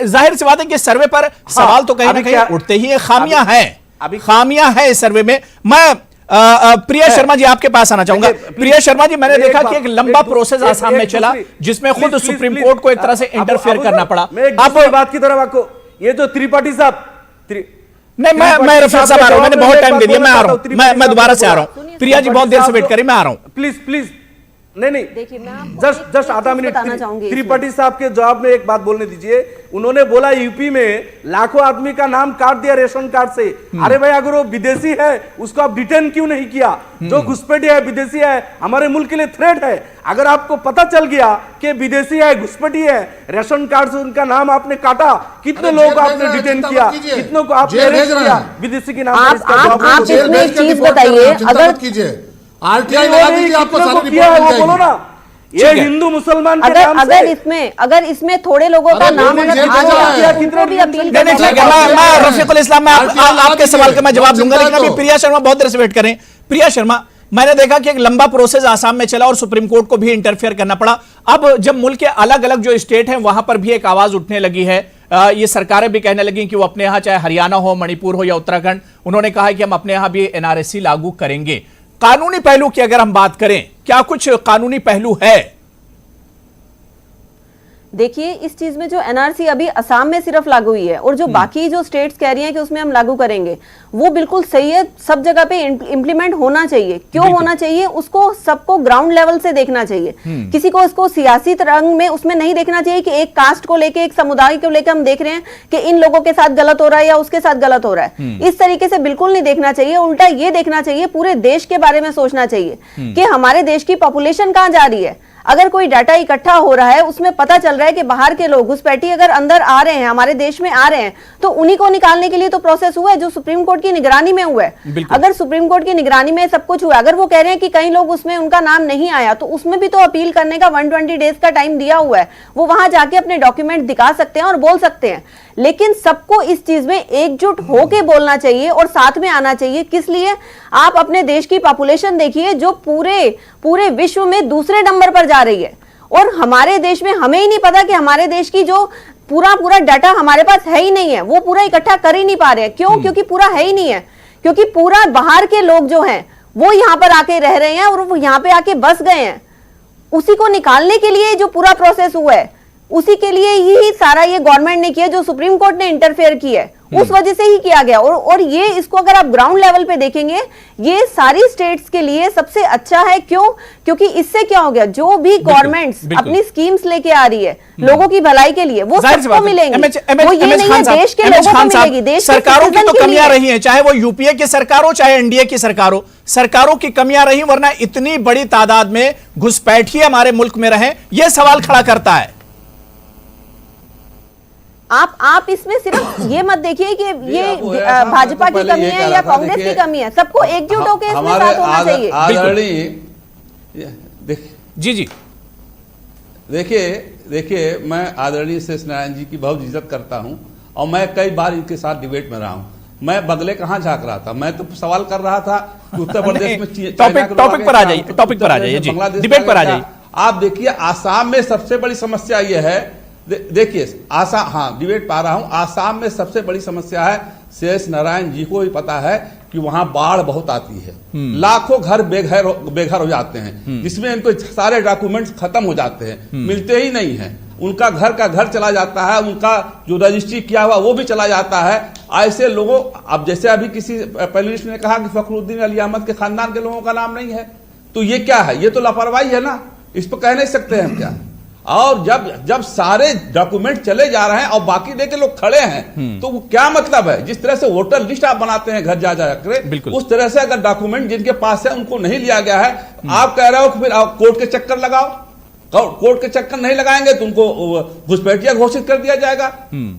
जाहिर सी बात है कि सर्वे पर सवाल तो कहीं ना कहीं उठते ही है। खामियां हैं, खामियां है इस सर्वे में। मैं प्रिया शर्मा जी आपके पास आना चाहूंगा। प्रिया शर्मा जी, मैंने देखा कि एक लंबा प्रोसेस आसाम में चला जिसमें खुद सुप्रीम कोर्ट को एक तरह से इंटरफेयर करना पड़ा। अब बात की तरफ आपको ये जो त्रिपाठी साहब नहीं, मैं रफीक साहब आ रहा हूं, मैंने बहुत टाइम दे दिया, मैं आ रहा हूं, मैं दोबारा से आ रहा हूं। प्रिया जी बहुत देर से वेट करें, मैं आ रहा हूं। प्लीज नहीं, देखिए मैं जस्ट आधा मिनट त्रिपाठी साहब के जवाब में एक बात बोलने दीजिए। उन्होंने बोला यूपी में लाखों आदमी का नाम काट दिया रेशन कार्ड से। अरे भाई, अगर वो विदेशी है उसको आप डिटेन क्यों नहीं किया? जो घुसपैठी है, विदेशी है, हमारे मुल्क के लिए थ्रेट है। अगर आपको पता चल गया कि विदेशी है, घुसपैठी है, रेशन कार्ड से उनका नाम आपने काटा, कितने लोगों को आपने डिटेन किया, कितनों को आपने अरेस्ट किया विदेशी के नाम? आप इसमें एक चीज बताइए, अगर आरटीआई लगा दीजिए, आपको सारी रिपोर्ट मिल बोलो ना। ये हिंदू मुसलमान के नाम से अगर इसमें थोड़े लोगों का नाम अगर कितने भी अपील मैं रफीकुल इस्लाम में आपके सवाल का मैं जवाब दूंगा, लेकिन अभी प्रिया शर्मा बहुत देर से वेट करें। प्रिया शर्मा, मैंने देखा कि एक लंबा प्रोसेस आसाम में चला और सुप्रीम कोर्ट को भी इंटरफेयर करना पड़ा। अब जब मुल्क के अलग अलग जो स्टेट हैं वहां पर भी एक आवाज उठने लगी है, ये सरकारें भी कहने लगी कि वो अपने यहां, चाहे हरियाणा हो, मणिपुर हो या उत्तराखंड, उन्होंने कहा कि हम अपने यहां भी एनआरसी लागू करेंगे। कानूनी पहलू की अगर हम बात करें, क्या कुछ कानूनी पहलू है? देखिए, इस चीज में जो एनआरसी अभी असम में सिर्फ लागू हुई है और जो बाकी जो स्टेट्स कह रही हैं कि उसमें हम लागू करेंगे, वो बिल्कुल सही है। सब जगह पे इम्प्लीमेंट होना चाहिए। क्यों होना चाहिए? उसको सबको ग्राउंड लेवल से देखना चाहिए। किसी को इसको सियासी रंग में उसमें नहीं देखना चाहिए कि एक कास्ट को लेके, एक समुदाय को लेकर हम देख रहे हैं कि इन लोगों के साथ गलत हो रहा है या उसके साथ गलत हो रहा है। इस तरीके से बिल्कुल नहीं देखना चाहिए। उल्टा ये देखना चाहिए, पूरे देश के बारे में सोचना चाहिए कि हमारे देश की पॉपुलेशन कहां जा रही है। अगर कोई डाटा इकट्ठा हो रहा है, उसमें पता चल रहा है कि बाहर के लोग घुसपैठी अगर अंदर आ रहे हैं, हमारे देश में आ रहे हैं, तो उन्हीं को निकालने के लिए तो प्रोसेस हुआ है जो सुप्रीम कोर्ट की निगरानी में हुआ है। अगर सुप्रीम कोर्ट की निगरानी में सब कुछ हुआ, अगर वो कह रहे हैं कि कई लोग उसमें उनका नाम नहीं आया, तो उसमें भी तो अपील करने का 120 डेज का टाइम दिया हुआ है। वो वहां जाके अपने डॉक्यूमेंट दिखा सकते हैं और बोल सकते हैं। लेकिन सबको इस चीज में एकजुट होके बोलना चाहिए और साथ में आना चाहिए। किस लिए? आप अपने देश की पॉपुलेशन देखिए जो पूरे विश्व में दूसरे नंबर पर जा रही है, और हमारे देश में हमें ही नहीं पता कि हमारे देश की जो पूरा डाटा हमारे पास है ही नहीं है, वो पूरा इकट्ठा कर ही नहीं पा रहे हैं। क्यों? क्योंकि पूरा है ही नहीं है। क्योंकि पूरा बाहर के लोग जो हैं वो यहाँ पर आके रह रहे हैं और वो यहाँ पे आके बस गए हैं। उसी को निकालने के लिए जो पूरा प्रोसेस हुआ है, उसी के लिए ही सारा ये गवर्नमेंट ने किया, जो सुप्रीम कोर्ट ने इंटरफेयर किया है, उस वजह से ही किया गया। और ये इसको अगर आप ग्राउंड लेवल पे देखेंगे, ये सारी स्टेट्स के लिए सबसे अच्छा है। क्यों? क्योंकि इससे क्या हो गया, जो भी गवर्नमेंट्स अपनी स्कीम्स लेके आ रही है लोगों की भलाई के लिए, वो सबको मिलेंगी। वो ये नहीं है देश के लोगों को मिलेगी, देश सरकारों की तो कमियां रही हैं, चाहे वो यूपीए की सरकार हो चाहे एनडीए की सरकार हो, सरकारों की कमियां रही, वरना इतनी बड़ी तादाद में घुसपैठिए हमारे मुल्क में रहे, यह सवाल खड़ा करता है। आप इसमें सिर्फ ये मत देखिए कि ये भाजपा की कमी है या कांग्रेस की कमी है। सबको एकजुट होकर इसमें साथ होना चाहिए। जी, देखिए देखिए, मैं आदरणीय शेष नारायण जी की बहुत इज्जत करता हूं और मैं कई बार इनके साथ डिबेट में रहा हूं। मैं बगले कहां झांक रहा था, मैं तो सवाल कर रहा था कि उत्तर प्रदेश में टॉपिक पर आ जाइए, टॉपिक पर आ जाइए जी, डिबेट पर आ जाइए। आप देखिए, आसाम में सबसे बड़ी समस्या यह है, देखिए आसाम, हाँ डिबेट पा रहा हूं, आसाम में सबसे बड़ी समस्या है, शेष नारायण जी को भी पता है कि वहां बाढ़ बहुत आती है, लाखों घर बेघर हो जाते हैं, जिसमें इनको सारे डॉक्यूमेंट्स खत्म हो जाते हैं, मिलते ही नहीं है, उनका घर का घर चला जाता है, उनका जो रजिस्ट्री किया हुआ वो भी चला जाता है। ऐसे लोगों, अब जैसे अभी किसी पैनलिस्ट ने कहा कि फखरुद्दीन अली अहमद के खानदान के लोगों का नाम नहीं है, तो ये क्या है? ये तो लापरवाही है ना, इस पर कह नहीं सकते हम क्या। और जब सारे डॉक्यूमेंट चले जा रहे हैं और बाकी देके लोग खड़े हैं, तो वो क्या मतलब है? जिस तरह से वोटर लिस्ट आप बनाते हैं घर जा कर, उस तरह से अगर डॉक्यूमेंट जिनके पास है उनको नहीं लिया गया है, आप कह रहे हो कि फिर आप कोर्ट के चक्कर लगाओ, कोर्ट के चक्कर नहीं लगाएंगे तो उनको घुसपैठिया घोषित कर दिया जाएगा।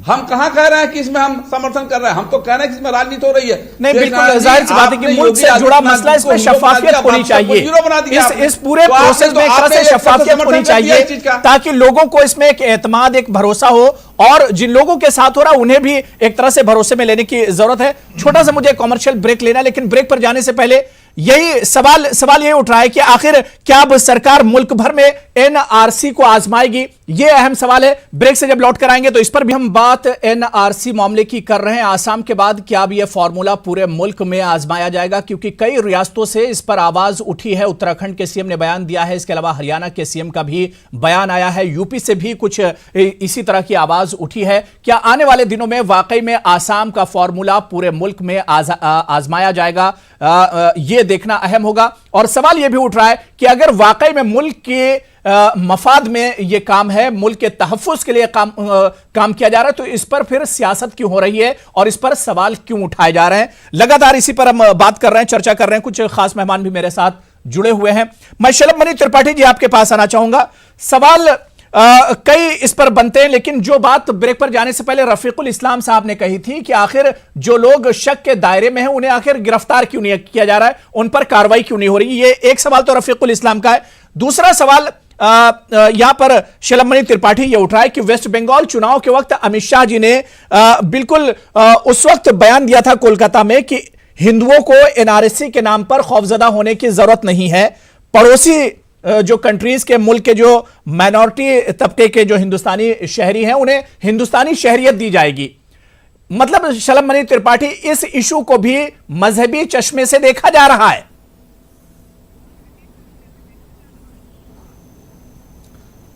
हम कहां कह रहे हैं कि इसमें हम समर्थन कर रहे हैं? हम तो कह रहे हैं कि इसमें राजनीति हो रही है। नहीं, बिल्कुल जाहिर सी बात है कि मुल्क से जुड़ा मसला, इसमें शफाफियत होनी चाहिए, इस पूरे प्रोसेस में एक तरह से शफाफियत होनी चाहिए ताकि लोगों को इसमें एक एतमाद, एक भरोसा हो, और जिन लोगों के साथ हो रहा है उन्हें भी एक तरह से भरोसे में लेने की जरूरत है। छोटा सा मुझे कमर्शियल ब्रेक लेना है, लेकिन ब्रेक पर जाने से पहले यही सवाल यही उठ रहा है कि आखिर क्या अब सरकार मुल्क भर में एनआरसी को आजमाएगी? यह अहम सवाल है। ब्रेक से जब लौट कर आएंगे तो इस पर भी हम बात एनआरसी मामले की कर रहे हैं। आसाम के बाद क्या अब यह फॉर्मूला पूरे मुल्क में आजमाया जाएगा? क्योंकि कई रियासतों से इस पर आवाज उठी है। उत्तराखंड के सीएम ने बयान दिया है, इसके अलावा हरियाणा के सीएम का भी बयान आया है, यूपी से भी कुछ इसी तरह की आवाज उठी है। क्या आने वाले दिनों में वाकई में आसाम का फॉर्मूला पूरे मुल्क में आजमाया जाएगा? यह देखना अहम होगा। और सवाल यह भी उठ रहा है कि अगर वाकई में मुल्क के मफाद में यह काम है, मुल्क के तहफ्फुज के लिए काम किया जा रहा है, तो इस पर फिर सियासत क्यों हो रही है और इस पर सवाल क्यों उठाए जा रहे हैं? लगातार इसी पर हम बात कर रहे हैं, चर्चा कर रहे हैं। कुछ खास मेहमान भी मेरे साथ जुड़े हुए हैं। मैं शलभ मणि त्रिपाठी जी आपके पास आना चाहूंगा। सवाल कई इस पर बनते हैं, लेकिन जो बात ब्रेक पर जाने से पहले रफीकुल इस्लाम साहब ने कही थी कि आखिर जो लोग शक के दायरे में हैं उन्हें आखिर गिरफ्तार क्यों नहीं किया जा रहा है, उन पर कार्रवाई क्यों नहीं हो रही? ये एक सवाल तो रफीकुल इस्लाम का है। दूसरा सवाल यहां पर शलभ मणि त्रिपाठी ये उठ रहा है कि वेस्ट बंगाल चुनाव के वक्त अमित शाह जी ने बिल्कुल उस वक्त बयान दिया था कोलकाता में कि हिंदुओं को एनआरसी के नाम पर खौफजदा होने की जरूरत नहीं है। पड़ोसी जो कंट्रीज के मुल्क के जो माइनॉरिटी तबके के जो हिंदुस्तानी शहरी हैं उन्हें हिंदुस्तानी शहरियत दी जाएगी। मतलब शलभ मणि त्रिपाठी, इस इशू को भी मजहबी चश्मे से देखा जा रहा है।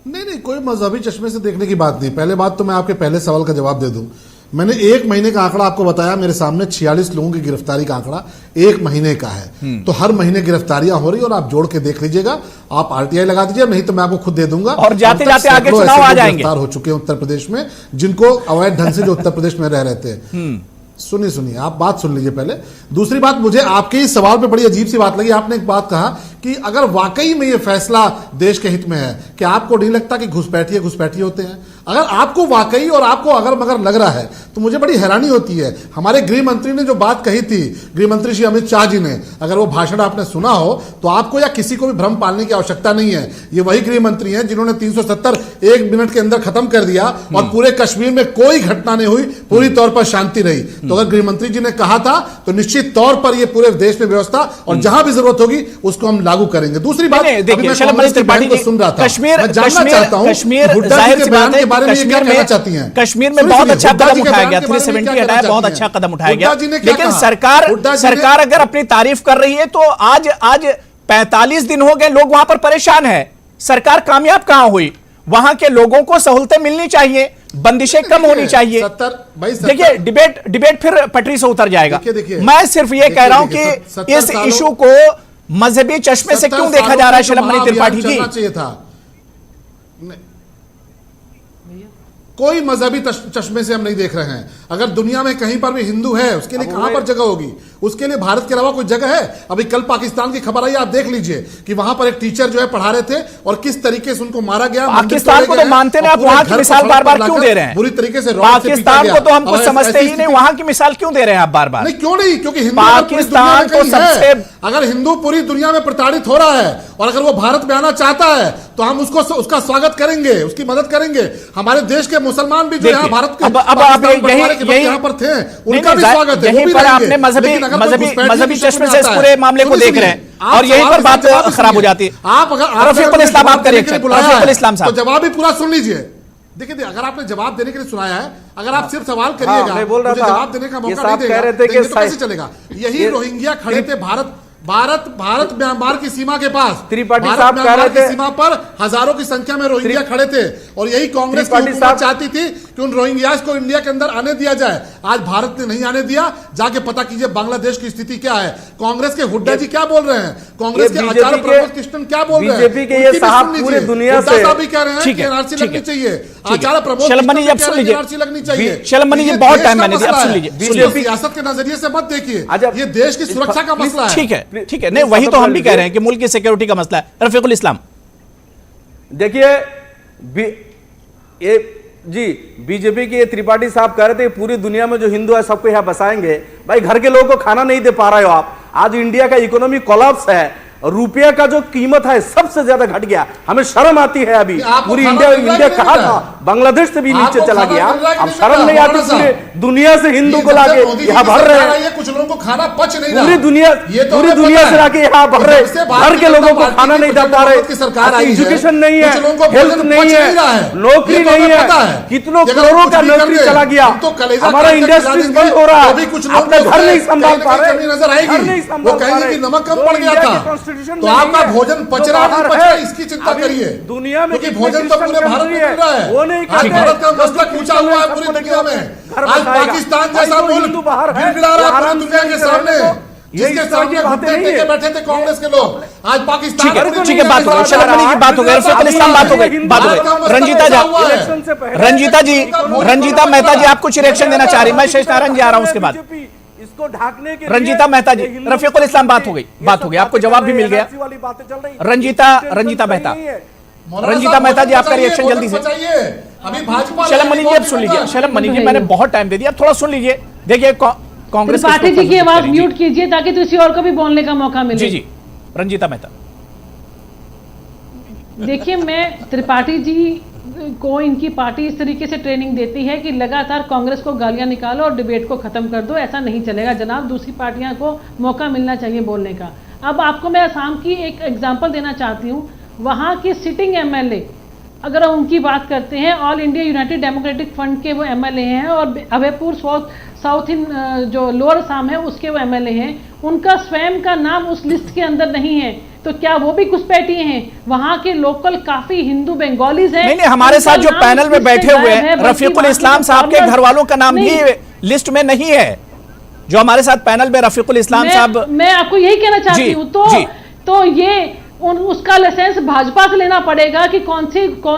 नहीं, कोई मजहबी चश्मे से देखने की बात नहीं। पहले बात तो मैं आपके पहले सवाल का जवाब दे दूं। मैंने 1 महीने का आंकड़ा आपको बताया, मेरे सामने 46 लोगों की गिरफ्तारी का आंकड़ा 1 महीने का है। तो हर महीने गिरफ्तारियां हो रही और आप जोड़ के देख लीजिएगा, आप आरटीआई लगा दीजिए, नहीं तो मैं आपको खुद दे दूंगा। और जाते जाते आगे चुनाव आ जाएंगे। गिरफ्तार हो चुके हैं उत्तर प्रदेश में, जिनको अवैध ढंग से जो उत्तर प्रदेश में रह रहे थे। सुनिए, आप बात सुन लीजिए पहले। दूसरी बात, मुझे आपके इस सवाल पे बड़ी अजीब सी बात लगी। आपने एक बात कहा कि अगर वाकई में ये फैसला देश के हित में है, कि आपको नहीं लगता कि घुसपैठिए होते हैं? अगर आपको वाकई और आपको अगर मगर लग रहा है तो मुझे बड़ी हैरानी होती है। हमारे गृह मंत्री ने जो बात कही थी, गृह मंत्री श्री अमित शाह जी ने, अगर वो भाषण आपने सुना हो तो आपको या किसी को भी भ्रम पालने की आवश्यकता नहीं है। ये वही गृह मंत्री हैं जिन्होंने 370 1 मिनट के अंदर खत्म कर दिया और पूरे कश्मीर में कोई घटना नहीं हुई, पूरी तौर पर शांति रही। तो अगर गृह मंत्री जी ने कहा था तो निश्चित तौर पर यह पूरे देश में व्यवस्था और जहां भी जरूरत होगी उसको हम लागू करेंगे। दूसरी बात, देखिए शलभ मणि त्रिपाठी को सुन रहा था, मैं जानना चाहता हूं जाहिर सी बात है, बारे में क्या कहना चाहती हैं? कश्मीर में बहुत अच्छा कदम उठाया गया, 370 हटाया, बहुत अच्छा कदम उठाया गया। लेकिन सरकार अगर अपनी तारीफ कर रही है तो आज 45 दिन हो गए, लोग वहां पर परेशान है। सरकार कामयाब कहां हुई? वहां के लोगों को सहूलतें मिलनी चाहिए, बंदिशें कम होनी चाहिए। देखिए डिबेट फिर पटरी से उतर जाएगा। मैं सिर्फ ये कह रहा हूं कि इस इशू को मजहबी चश्मे से क्यों देखा जा रहा है शलभ मणि त्रिपाठी जी? चाहिए था कोई मजहबी चश्मे से हम नहीं देख रहे हैं। अगर दुनिया में कहीं पर भी हिंदू है, उसके लिए कहां पर जगह होगी? उसके लिए भारत के अलावा कोई जगह है? अभी कल पाकिस्तान की खबर आई, आप देख लीजिए कि वहां पर एक टीचर जो है पढ़ा रहे थे और किस तरीके से उनको मारा गया। पाकिस्तान को तो मानते नहीं, आप वहां की मिसाल बार बार क्यों दे रहे हैं? बुरी तरीके से पाकिस्तान को तो हम कुछ समझते ही नहीं, वहां की मिसाल क्यों दे रहे हैं आप बार बार? नहीं, क्यों नहीं, क्योंकि पाकिस्तान को सबसे, अगर हिंदू पूरी दुनिया में प्रताड़ित हो रहा है और अगर वो भारत में आना चाहता है तो हम उसका स्वागत करेंगे, उसकी मदद करेंगे। हमारे देश के मुसलमान भी जो यहाँ भारत के यहाँ पर थे, उनका भी स्वागत है। यहीं पर आपने मजहबी चश्मे से इस पूरे मामले को देख रहे हैं और यहीं पर बात खराब हो जाती है। आप अगर रफीकुल इस्लाम आपका रिएक्शन, रफीकुल इस्लाम साहब, तो जवाब भी पूरा सुन लीजिए। देखिए, अगर आपने जवाब देने के लिए सुनाया है, अगर आप सिर्फ सवाल करिएगा, मुझे जवाब देने का मौका नहीं देगा, तो कैसे चलेगा? यही रोहिंग्या खड़े थे भारत म्यांमार की सीमा के पास, त्रिपाठी साहब कह रहे थे सीमा पर हजारों की संख्या में रोहिंग्या खड़े थे और यही कांग्रेस की हुकूमत चाहती थी कि उन रोहिंग्यास को इंडिया के अंदर आने दिया जाए। आज भारत ने नहीं आने दिया। जाके पता कीजिए बांग्लादेश की स्थिति क्या है। कांग्रेस के हुड्डा जी क्या बोल रहे हैं, कांग्रेस के आचार्य प्रमोद कृष्णन क्या बोल रहे हैं, बीजेपी के ये साहब पूरे दुनिया से भी कह रहे हैं कि एनआरसी लगनी चाहिए। आचार्य प्रमोद एनआरसी लगनी चाहिए। बहुत टाइम मैंने दिया, अब सुन लीजिए। बीजेपी सियासत के नजरिए से मत देखिए, ये देश की सुरक्षा का मसला है। ठीक है, नहीं वही तो हम भी कह रहे हैं कि मुल्क की सिक्योरिटी का मसला है। रफीकुल इस्लाम, देखिए ये जी बीजेपी के त्रिपाठी साहब कह रहे थे पूरी दुनिया में जो हिंदू है सबको यहां बसाएंगे। भाई, घर के लोगों को खाना नहीं दे पा रहे हो आप। आज इंडिया का इकोनॉमी कोलैप्स है, रुपया का जो कीमत है सबसे ज्यादा घट गया। हमें शर्म आती है अभी, पूरी इंडिया कहा था बांग्लादेश से भी नीचे चला गया। अब शर्म नहीं आती, पूरे दुनिया से हिंदू को लाके यहाँ भर रहे हैं। कुछ लोगों को खाना पच नहीं रहा, पूरी दुनिया से लाके यहाँ भर रहे, घर के लोगों को खाना नहीं दे पा रहे। सरकार एजुकेशन नहीं है, हेल्थ नहीं है, नौकरी नहीं है, कितनों करोड़ों का नौकरी चला गया। हमारा इंडस्ट्रीज बंद हो रहा है, अपने घर नहीं संभाल पा रहे, नजर आएगी। वो कहेंगे कि नमक कम पड़ गया था, तो आपका भोजन पच रहा नहीं पच रहा, इसकी चिंता करिए। दुनिया में क्योंकि भोजन तो पूरे भारत में मिल रहा है। वो नहीं, आज भारत का मस्तक ऊंचा हुआ है पूरी दुनिया में। आज पाकिस्तान जैसा मुल्क गिड़गिड़ा रहा है पूरी दुनिया के सामने, जिसके सामने घुटने बैठे थे कांग्रेस के लोग। आज पाकिस्तान ठीक है, बात हो गई, शरद मनी की बात हो गई, रफीकुल इस्लाम बात हो गई। रंजीता मेहता जी आप कुछ रिएक्शन देना चाह रही, मैं शेष नारायण जी आ रहा हूं उसके बाद। इसको ढाकने के रंजीता मेहता जी, रफीकुल इस्लाम बात हो गई, आपको जवाब भी मिल गया। रंजीता मेहता जी आपका रिएक्शन जल्दी से। अभी भाजपा शलम मनी जी अब सुन लीजिए, शलम मनी जी मैंने बहुत टाइम दे दिया, अब थोड़ा सुन लीजिए। देखिए कांग्रेस त्रिपाठी जी की आवाज म्यूट कीजिए ताकि किसी और को भी बोलने का मौका मिले। जी रंजीता मेहता। देखिए, मैं त्रिपाठी जी को इनकी पार्टी इस तरीके से ट्रेनिंग देती है कि लगातार कांग्रेस को गालियां निकालो और डिबेट को खत्म कर दो। ऐसा नहीं चलेगा जनाब, दूसरी पार्टियां को मौका मिलना चाहिए बोलने का। अब आपको मैं असम की एक एग्जांपल देना चाहती हूं। वहां के सिटिंग एमएलए, अगर हम उनकी बात करते हैं, all India United democratic front के वो एमएलए हैं और अभयपुर साउथ इन जो लोअर असम है उसके वो एमएलए हैं। उनका स्वयं का नाम उस लिस्ट के अंदर नहीं है, तो क्या वो भी घुसपैठी हैं? वहां के लोकल काफी हिंदू बंगालीज हैं। नहीं, हमारे साथ जो पैनल में बैठे हुए हैं रफीकुल इस्लाम साहब के घर वालों का नाम भी लिस्ट में नहीं है। जो हमारे साथ पैनल में रफीकुल इस्लाम साहब, मैं आपको यही कहना चाहती हूँ, तो ये उसका लाइसेंस भाजपा से लेना पड़ेगा कि कौन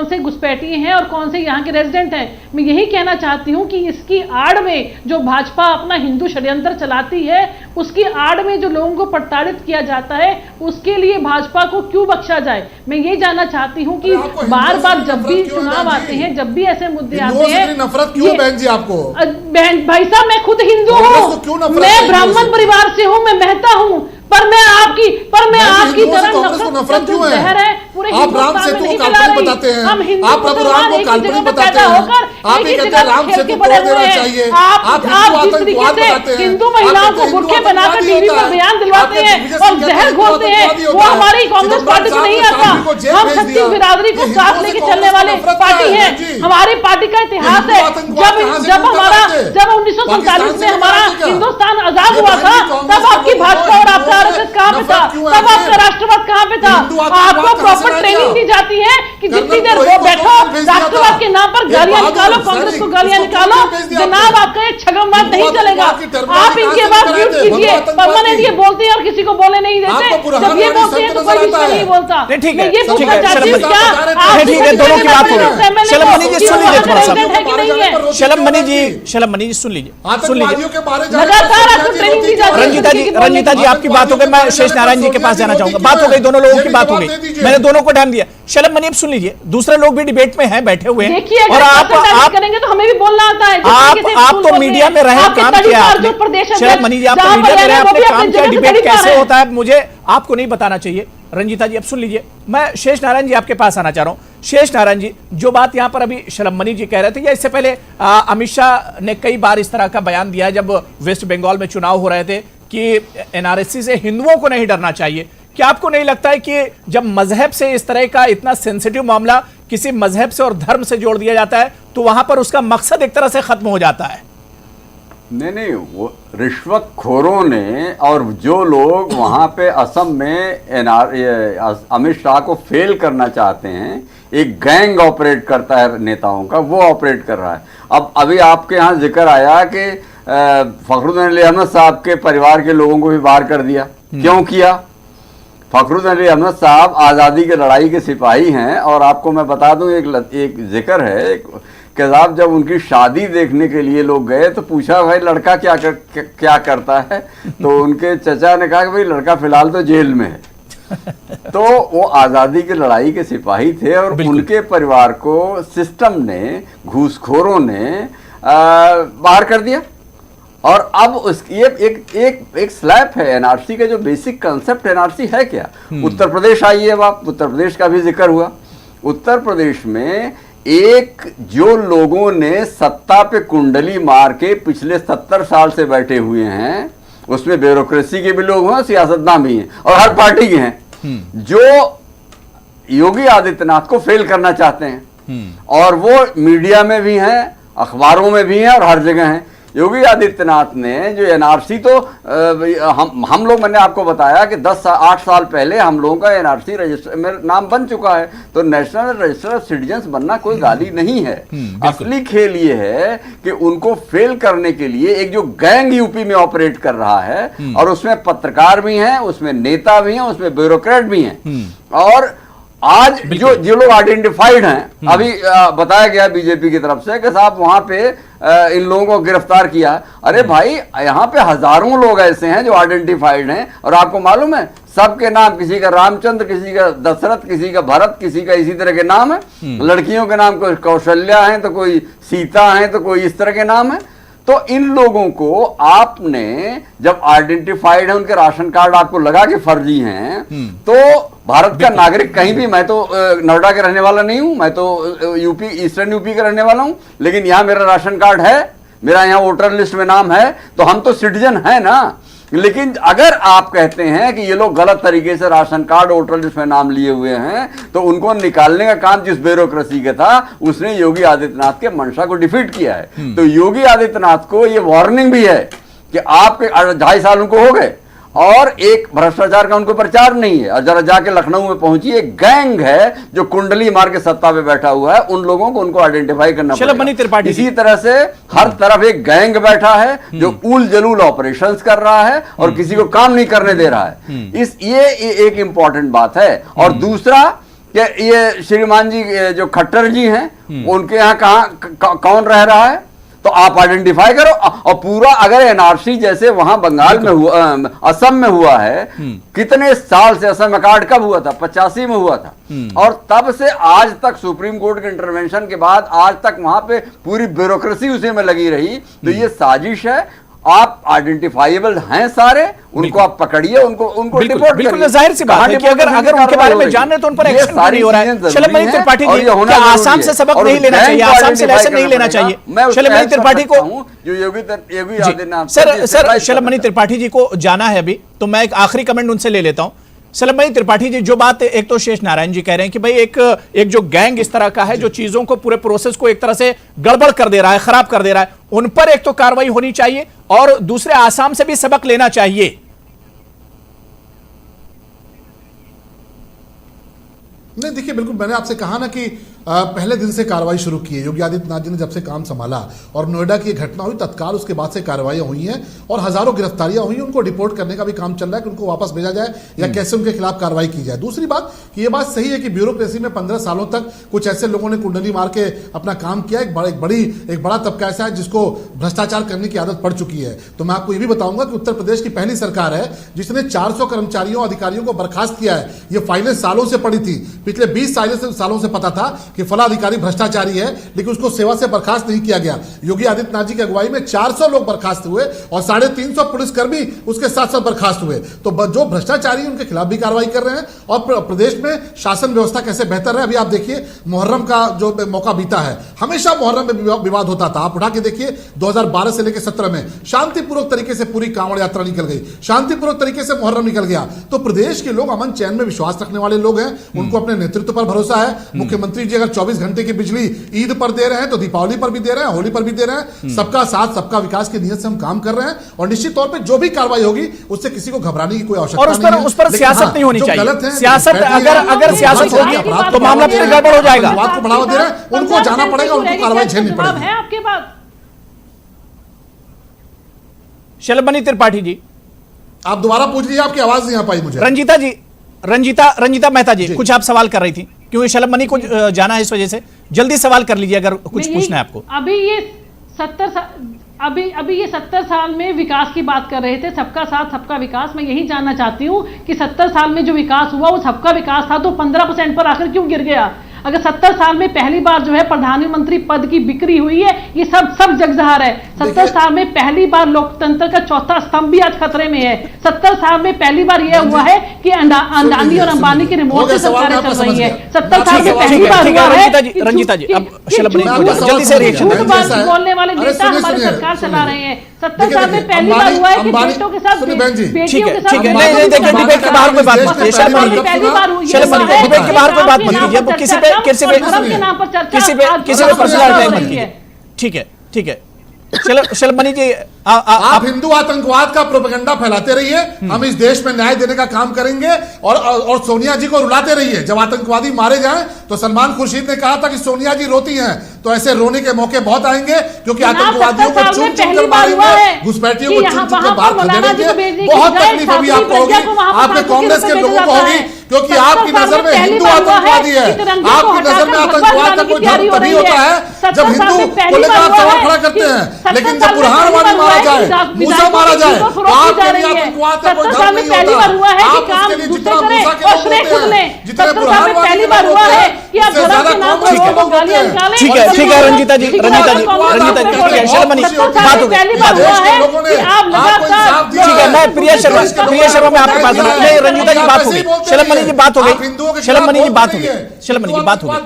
से घुसपैठी हैं और कौन से यहाँ के रेजिडेंट हैं। मैं यही कहना चाहती हूँ कि इसकी आड़ में जो भाजपा अपना हिंदू षड्यंत्र चलाती है, उसकी आड़ में जो लोगों को प्रताड़ित किया जाता है, उसके लिए भाजपा को क्यों बख्शा जाए? मैं ये जानना चाहती हूँ कि बार बार जब भी चुनाव आते हैं, जब भी ऐसे मुद्दे आते हैं, नफरत क्यों बहन जी आपको? बहन भाई साहब, मैं खुद हिंदू हूँ, मैं ब्राह्मण परिवार से हूँ, मैं मेहता हूँ, पर मैं आपकी तरह नफरत क्यों है? पूरे आप राम सेतु को काल्पनिक बताते हैं, आप प्रभु राम को काल्पनिक बताते हैं, आप ये कहते हैं राम सेतु तोड़ देना चाहिए, आप हिंदू महिलाओं को गुर्खे बनाकर टीवी पर बयान दिलवाते हैं और जहर घोलते हैं, वो हमारी कांग्रेस पार्टी को नहीं आता। हम सच्ची बिरादरी को साथ लेके चलने वाले पार्टी है। हमारी पार्टी का इतिहास है, जब 1947 में हमारा हिंदुस्तान आजाद हुआ था, तब आपकी भाजपा और आपका आरएसएस कहां पे था? तब आपका राष्ट्रवाद कहां पे था? आपको प्रॉपर ट्रेनिंग दी जाती है कि जितनी देर वो बैठो, राष्ट्रवाद के नाम पर गालियां निकालो, कांग्रेस को गालियां निकालो, जनाब आपका ये छगमवाद नहीं चलेगा। आप इनके बाद म्यूट कीजिए, परमानेंट ये बोलते हैं और किसी को बोलने नहीं देते, जब ये बोलते हैं तो कोई बीच में नहीं बोलता। ठीक है, ये पूछना चाहती हूँ, क्या दोनों की बात हो गई। शलम मनी जी सुन लीजिए थोड़ा सा, शलम मनी जी सुन लीजिए। लगातार आपको ट्रेनिंग दी जाती है। रंजीता जी आपकी बात हो गई, मैं शेष नारायण जी के पास जाना चाहूंगा। बात हो गई, दोनों लोगों की बात हो गई, मैंने दोनों को टाइम दिया। शलम मनी अब सुन लीजिए, दूसरे लोग भी डिबेट में हैं, बैठे हुए हैं, और आप करेंगे तो हमें भी बोलना आता है। आप तो मीडिया में रहे, काम किया आपने। शलम मनी जी आप तो मीडिया में रहे, आपने काम किया, डिबेट कैसे होता है मुझे आपको नहीं बताना चाहिए। रंजीता जी अब सुन लीजिए, मैं शेष नारायण जी आपके पास आना चाह रहा हूं। शेष नारायण जी, जो बात यहां पर अभी शलमनी जी कह रहे थे, या इससे पहले अमित शाह ने कई बार इस तरह का बयान दिया जब वेस्ट बंगाल में चुनाव हो रहे थे कि एनआरसी से हिंदुओं को नहीं डरना चाहिए। क्या आपको नहीं लगता है कि जब मजहब से इस तरह का इतना सेंसिटिव मामला किसी मजहब से और धर्म से जोड़ दिया जाता है तो वहां पर उसका मकसद एक तरह से खत्म हो जाता है? नहीं, वो रिश्वतखोरों ने और जो लोग वहां पे असम में अमित शाह को फेल करना चाहते हैं, एक गैंग ऑपरेट करता है नेताओं का, वो ऑपरेट कर रहा है। अब अभी आपके यहाँ जिक्र आया कि फखरुद्दीन अली अहमद साहब के परिवार के लोगों को भी बाहर कर दिया। क्यों किया? फखरुद्दीन अली अहमद साहब आज़ादी की लड़ाई के सिपाही हैं। और आपको मैं बता दूं, एक जिक्र है कि साहब जब उनकी शादी देखने के लिए लोग गए तो पूछा भाई लड़का क्या करता है, तो उनके चचा ने कहा कि भाई लड़का फिलहाल तो जेल में है। तो वो आज़ादी की लड़ाई के सिपाही थे और उनके परिवार को सिस्टम ने, घूसखोरों ने बाहर कर दिया। और अब ये एक स्लैब है एनआरसी का। जो बेसिक कंसेप्ट एनआरसी है क्या? उत्तर प्रदेश आइए, अब आप उत्तर प्रदेश का भी जिक्र हुआ। उत्तर प्रदेश में जो लोगों ने सत्ता पे कुंडली मार के पिछले 70 साल से बैठे हुए हैं, उसमें ब्यूरोक्रेसी के भी लोग हैं, सियासतदान भी हैं और हर पार्टी के हैं, जो योगी आदित्यनाथ को फेल करना चाहते हैं। और वो मीडिया में भी हैं, अखबारों में भी हैं और हर जगह हैं। योगी आदित्यनाथ ने जो एनआरसी, तो हम लोग, मैंने आपको बताया कि 8 साल पहले हम लोगों का एनआरसी रजिस्टर में नाम बन चुका है। तो नेशनल रजिस्टर ऑफ सिटीजन्स बनना कोई गाली नहीं है। असली खेल ये है कि उनको फेल करने के लिए एक जो गैंग यूपी में ऑपरेट कर रहा है, और उसमें पत्रकार भी हैं, उसमें नेता भी हैं, उसमें ब्यूरोक्रेट भी हैं। और आज जो लोग आइडेंटिफाइड हैं, अभी बताया गया बीजेपी की तरफ से कि साहब वहां पे इन लोगों को गिरफ्तार किया। अरे भाई, यहाँ पे हजारों लोग ऐसे हैं जो आइडेंटिफाइड हैं, और आपको मालूम है सबके नाम, किसी का रामचंद्र, किसी का दशरथ, किसी का भरत, किसी का इसी तरह के नाम है। लड़कियों के नाम कोई कौशल्या है, तो कोई सीता है, तो कोई इस तरह के नाम है। तो इन लोगों को आपने जब आइडेंटिफाइड है, उनके राशन कार्ड आपको लगा के फर्जी हैं, तो भारत का नागरिक कहीं भी, मैं तो नोएडा के रहने वाला नहीं हूं, मैं तो यूपी, ईस्टर्न यूपी का रहने वाला हूं, लेकिन यहां मेरा राशन कार्ड है, मेरा यहां वोटर लिस्ट में नाम है, तो हम तो सिटीजन है ना। लेकिन अगर आप कहते हैं कि ये लोग गलत तरीके से राशन कार्ड, वोटर लिस्ट में नाम लिए हुए हैं, तो उनको निकालने का काम जिस ब्यूरोक्रेसी का था, उसने योगी आदित्यनाथ के मंशा को डिफीट किया है। तो योगी आदित्यनाथ को ये वार्निंग भी है कि आपके 2.5 साल उनको हो गए और एक भ्रष्टाचार का उनको प्रचार नहीं है। और जरा जाके लखनऊ में पहुंची, एक गैंग है जो कुंडली मार के सत्ता पे बैठा हुआ है, उन लोगों को उनको आइडेंटिफाई करना पड़ेगा। इसी तरह से हर तरफ एक गैंग बैठा है जो उल जलूल ऑपरेशंस कर रहा है और किसी को काम नहीं करने दे रहा है। ये एक इंपॉर्टेंट बात है। और दूसरा कि ये श्रीमान जी जो खट्टर जी हैं, उनके यहाँ कौन रह रहा है, तो आप आइडेंटिफाई करो। और पूरा अगर एनआरसी जैसे वहां बंगाल में हुआ, असम में हुआ है, कितने साल से असम में कार्ड कब हुआ था? 85 में हुआ था। और तब से आज तक सुप्रीम कोर्ट के इंटरवेंशन के बाद आज तक वहां पे पूरी ब्यूरोक्रेसी उसी में लगी रही। तो ये साजिश है। आप आइडेंटिफाइबल हैं सारे, उनको आप पकड़िए, उनको डिपोर्ट बिल्कुल जाहिर सी बात है कि अगर उनके बारे में जानने तो उन पर एक्शन नहीं हो रहा है। शलमनी त्रिपाठी जी, क्या आसाम से सबक नहीं लेना चाहिए? आसाम से लेसन नहीं लेना चाहिए? शलमनी त्रिपाठी को जो योगी आदित्यनाथ, सर शलमनी त्रिपाठी जी को जाना है अभी, तो मैं एक आखिरी कमेंट उनसे ले लेता हूं। शलमनी त्रिपाठी जी, जो बात एक तो शेष नारायण जी कह रहे हैं कि भाई एक जो गैंग इस तरह का है जो चीजों को, पूरे प्रोसेस को एक तरह से गड़बड़ कर दे रहा है, खराब कर दे रहा है, उन पर एक तो कार्रवाई होनी चाहिए और दूसरे आसाम से भी सबक लेना चाहिए। नहीं, देखिए, बिल्कुल मैंने आपसे कहा ना कि पहले दिन से कार्रवाई शुरू की है। योगी आदित्यनाथ जी ने जब से काम संभाला और नोएडा की घटना हुई, तत्काल उसके बाद से कार्रवाइयां हुई हैं और हजारों गिरफ्तारियां हुई हैं। उनको डिपोर्ट करने का भी काम चल रहा है कि उनको वापस भेजा जाए या कैसे उनके खिलाफ कार्रवाई की जाए। दूसरी बात, ये बात सही है कि ब्यूरोक्रेसी में 15 सालों तक कुछ ऐसे लोगों ने कुंडली मार के अपना काम किया। एक बड़ा तबका ऐसा है जिसको भ्रष्टाचार करने की आदत पड़ चुकी है। तो मैं आपको ये भी बताऊंगा कि उत्तर प्रदेश की पहली सरकार है जिसने 400 कर्मचारियों, अधिकारियों को बर्खास्त किया है। ये फाइलें सालों से पड़ी थी, पिछले 20 सालों से पता था कि फला अधिकारी भ्रष्टाचारी है, लेकिन उसको सेवा से बर्खास्त नहीं किया गया। योगी आदित्यनाथ जी की अगुवाई में 400 लोग बर्खास्त हुए और 350 पुलिसकर्मी उसके साथ साथ बर्खास्त हुए। तो जो भ्रष्टाचारी उनके खिलाफ भी कार्रवाई कर रहे हैं और प्रदेश में शासन व्यवस्था कैसे बेहतर है। अभी आप देखिए मुहर्रम का जो मौका बीता है, हमेशा मुहर्रम में विवाद होता था। आप उठा के देखिए 2012 से लेकर 17 में शांतिपूर्वक तरीके से पूरी कांवड़ यात्रा निकल गई, शांतिपूर्वक तरीके से मुहर्रम निकल गया। तो प्रदेश के लोग अमन चैन में विश्वास रखने वाले लोग हैं, उनको अपने नेतृत्व पर भरोसा है। मुख्यमंत्री जी अगर 24 घंटे की बिजली ईद पर दे रहे हैं तो दीपावली पर भी दे रहे हैं, होली पर भी दे रहे हैं। सबका साथ सबका विकास की नीयत से हम काम कर रहे हैं और निश्चित तौर पर जो भी कार्रवाई होगी उससे किसी को घबराने की कोई आवश्यकता नहीं है। उस पर सियासत नहीं होनी चाहिए। सियासत अगर सियासत होगी तो मामला फिर गड़बड़ हो जाएगा। को बढ़ावा दे रहे हैं, उनको जाना पड़ेगा, उनको कार्रवाई झेलनी पड़ेगी। आपके पास शलभमणि त्रिपाठी जी, आप दोबारा पूछ लीजिए, आपकी आवाज नहीं आ पाई मुझे। रंजीता जी, रंजीता मेहता जी, कुछ आप सवाल कर रही थी क्योंकि शलभमणि को जाना है, इस वजह से जल्दी सवाल कर लीजिए अगर कुछ पूछना है आपको। अभी ये 70 साल में विकास की बात कर रहे थे, सबका साथ सबका विकास। मैं यही जानना चाहती हूँ कि 70 साल में जो विकास हुआ वो सबका विकास था, तो 15% पर आकर क्यों गिर गया? अगर 70 साल में पहली बार जो है प्रधानमंत्री पद की बिक्री हुई है, ये सब जग जाहिर है। 70 साल में पहली बार लोकतंत्र का चौथा स्तंभ भी आज खतरे में है। 70 साल में पहली बार यह हुआ है कि अडानी और अंबानी की रिमोट से सरकारें चल रही है। 70 साल में पहली बार हुआ है। रंजीता जी, अब जल्दी से रिएक्शन बोलने वाले नेता हमारी सरकार चला रहे हैं। 70 साल में पहली बार हुआ है कि बेटों के साथ बेटियों के साथ डिबेट के बाहर कोई बात मत कीजिए। शलभमणि डिबेट के बाहर कोई बात मत कीजिए, किसी पे पर्सनल मत कीजिए। ठीक है शलभमणि जी, आप हिंदू आतंकवाद का प्रोपेगेंडा फैलाते रहिए, हम इस देश में न्याय देने का काम करेंगे और सोनिया जी को रुलाते रहिए। जब आतंकवादी मारे जाएं तो सलमान खुर्शीद ने कहा था कि सोनिया जी रोती हैं, तो ऐसे रोने के मौके बहुत आएंगे, क्योंकि आतंकवादियों को चुन चुन कर मारेंगे, घुसपैठियों को चुन चुन कर बाहर खदेड़ेंगे। बहुत तकलीफ अभी आपको होगी, आपके कांग्रेस के लोगों को होगी, क्योंकि आपकी नजर में हिंदू आतंकवादी है। आपकी नजर में आतंकवाद का कोई धर्म तभी होता है जब हिंदू को लेकर आप सवाल खड़ा करते हैं, लेकिन जब बुरहान वाली मारा जाए, मूसा मारा जाए, तो आपके लिए आतंकवाद का कोई धर्म नहीं होता। आप उसके लिए जितना मूसा के लोग होते हैं, जितने बुरहान वाली के लोग होते हैं, उससे ज्यादा कांग्रेस के लोग होते हैं। ठीक है रंजीता जी, शलभमणि बात हो गई। ठीक है, मैं प्रिया शर्मा में आपके पास नहीं, रंजीता जी बात हो गई, शलभमणि जी बात हो गई, शलभमणि जी बात हो गई।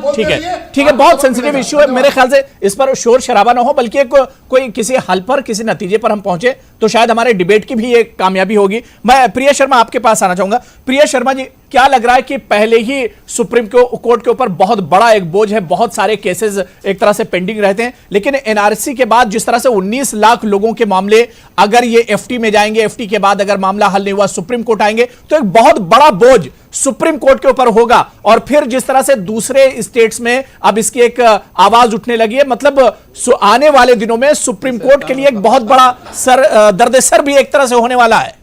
ठीक है, बहुत सेंसिटिव इश्यू है, मेरे ख्याल से इस पर शोर शराबा ना हो, बल्कि कोई किसी हल पर, किसी नतीजे पर हम पहुंचे तो शायद हमारे डिबेट की भी एक कामयाबी होगी। मैं प्रिया शर्मा आपके पास आना चाहूंगा। प्रिया शर्मा जी, क्या लग रहा है कि पहले ही सुप्रीम कोर्ट के ऊपर बहुत बड़ा एक बोझ है, बहुत सारे केसेस एक तरह से पेंडिंग रहते हैं, लेकिन एनआरसी के बाद जिस तरह से 19 लाख लोगों के मामले अगर ये एफटी में जाएंगे, एफटी के बाद अगर मामला हल नहीं हुआ सुप्रीम कोर्ट आएंगे, तो एक बहुत बड़ा बोझ सुप्रीम कोर्ट के ऊपर होगा। और फिर जिस तरह से दूसरे स्टेट्स में अब इसकी एक आवाज उठने लगी है, मतलब आने वाले दिनों में सुप्रीम कोर्ट के लिए एक बहुत बड़ा दर्द सर भी एक तरह से होने वाला है।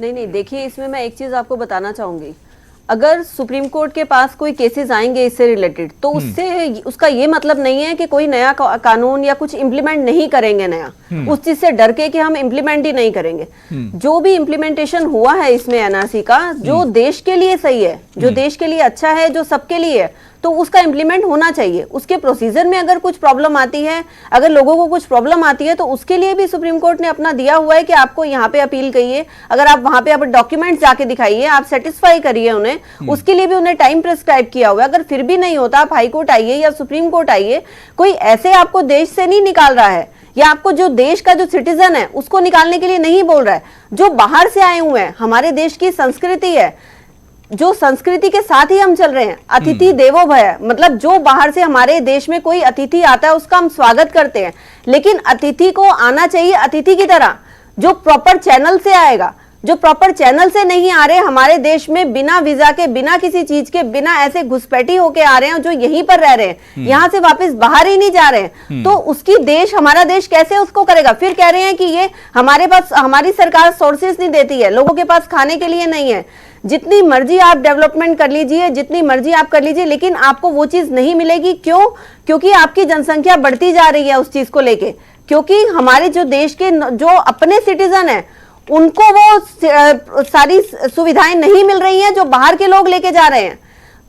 नहीं, देखिए, इसमें मैं एक चीज आपको बताना चाहूंगी। अगर सुप्रीम कोर्ट के पास कोई केसेस आएंगे इससे रिलेटेड, तो उसका ये मतलब नहीं है कि कोई नया कानून या कुछ इंप्लीमेंट नहीं करेंगे नया, उस चीज से डर के कि हम इंप्लीमेंट ही नहीं करेंगे। जो भी इंप्लीमेंटेशन हुआ है इसमें एनआरसी का, जो देश के लिए सही है, जो देश के लिए अच्छा है, जो सबके लिए है, तो उसका इंप्लीमेंट होना चाहिए। उसके प्रोसीजर में अगर कुछ प्रॉब्लम आती है, अगर लोगों को कुछ प्रॉब्लम आती है, तो उसके लिए भी सुप्रीम कोर्ट ने अपना दिया हुआ है कि आपको यहाँ पे अपील करिए, अगर आप वहां पे आप डॉक्यूमेंट्स जाके दिखाइए, आप सेटिस्फाई करिए उन्हें, उसके लिए भी उन्हें टाइम प्रिस्क्राइब किया हुआ है। अगर फिर भी नहीं होता, आप हाई कोर्ट आइए या सुप्रीम कोर्ट आइए। कोई ऐसे आपको देश से नहीं निकाल रहा है, या आपको जो देश का जो सिटीजन है उसको निकालने के लिए नहीं बोल रहा है। जो बाहर से आए हुए हैं, हमारे देश की संस्कृति है, जो संस्कृति के साथ ही हम चल रहे हैं, अतिथि देवो भव, मतलब जो बाहर से हमारे देश में कोई अतिथि आता है उसका हम स्वागत करते हैं, लेकिन अतिथि को आना चाहिए अतिथि की तरह, जो प्रॉपर चैनल से आएगा। जो प्रॉपर चैनल से नहीं आ रहे हमारे देश में, बिना वीजा के, बिना किसी चीज के, बिना ऐसे घुसपैठी होके आ रहे हैं, जो यहीं पर रह रहे हैं, यहाँ से वापस बाहर ही नहीं जा रहे हैं, तो उसकी देश, हमारा देश कैसे उसको करेगा? फिर कह रहे हैं कि ये हमारे पास, हमारी सरकार सोर्सेस नहीं देती है, लोगों के पास खाने के लिए नहीं है। जितनी मर्जी आप डेवलपमेंट कर लीजिए, जितनी मर्जी आप कर लीजिए, लेकिन आपको वो चीज नहीं मिलेगी। क्यों? क्योंकि आपकी जनसंख्या बढ़ती जा रही है उस चीज को लेके, क्योंकि हमारे जो देश के जो अपने सिटीजन है उनको वो सारी सुविधाएं नहीं मिल रही हैं जो बाहर के लोग लेके जा रहे हैं।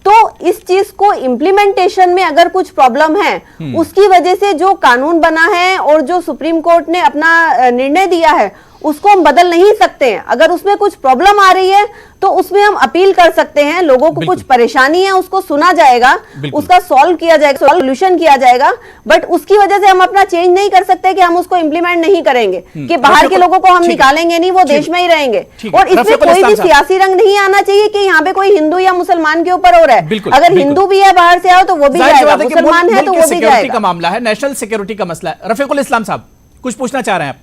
तो इस चीज को इम्प्लीमेंटेशन में अगर कुछ प्रॉब्लम है, उसकी वजह से जो कानून बना है और जो सुप्रीम कोर्ट ने अपना निर्णय दिया है उसको हम बदल नहीं सकते हैं। अगर उसमें कुछ प्रॉब्लम आ रही है तो उसमें हम अपील कर सकते हैं, लोगों को कुछ परेशानी है उसको सुना जाएगा, उसका सॉल्व किया जाएगा, सॉल्यूशन किया जाएगा, बट उसकी वजह से हम अपना चेंज नहीं कर सकते कि हम उसको इंप्लीमेंट नहीं करेंगे, कि बाहर के लोगों को हम निकालेंगे नहीं, वो देश में ही रहेंगे। और इसमें कोई भी सियासी रंग नहीं आना चाहिए कि यहाँ पे कोई हिंदू या मुसलमान के ऊपर हो रहा है। अगर हिंदू भी है बाहर से आओ तो वो भी जाएगा, मुसलमान है तो वो भी जाएगा। का मामला है, नेशनल सिक्योरिटी का मसला है। रफीकुल इस्लाम साहब कुछ पूछना चाह रहे हैं आप?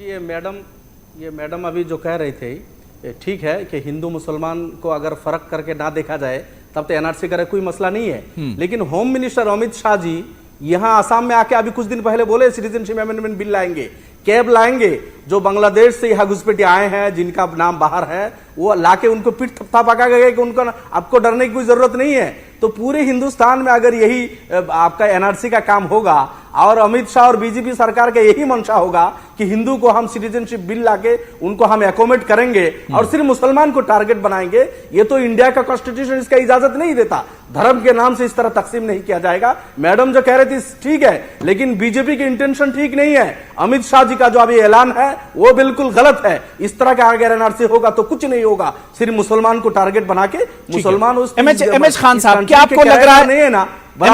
ये मैडम अभी जो कह रहे थे ठीक है कि हिंदू मुसलमान को अगर फर्क करके ना देखा जाए तब तो एनआरसी का कोई मसला नहीं है। लेकिन होम मिनिस्टर अमित शाह जी यहां आसाम में आके अभी कुछ दिन पहले बोले सिटीजनशिप अमेंडमेंट बिल लाएंगे, कैब लाएंगे, जो बांग्लादेश से यहाँ घुसपैठे आए हैं जिनका नाम बाहर है वो लाके उनको पीठ थपथपा गए कि उनको आपको डरने की कोई जरूरत नहीं है। तो पूरे हिंदुस्तान में अगर यही आपका एनआरसी का काम होगा और अमित शाह और बीजेपी सरकार का यही मंशा होगा कि हिंदू को हम सिटीजनशिप बिल लाके उनको हम एकोमोडेट करेंगे और सिर्फ मुसलमान को टारगेट बनाएंगे, ये तो इंडिया का कॉन्स्टिट्यूशन इसका इजाजत नहीं देता। धर्म के नाम से इस तरह तकसीम नहीं किया जाएगा। मैडम जो कह रही थी ठीक है, लेकिन बीजेपी की इंटेंशन ठीक नहीं है। अमित शाह जी का जो अभी ऐलान है वो बिल्कुल गलत है। इस तरह का अगर एनआरसी होगा तो कुछ नहीं होगा, सिर्फ मुसलमान को टारगेट बना के मुसलमान उस एमएच खान साहब, क्या आपको लग रहा है नहीं है ना, क्या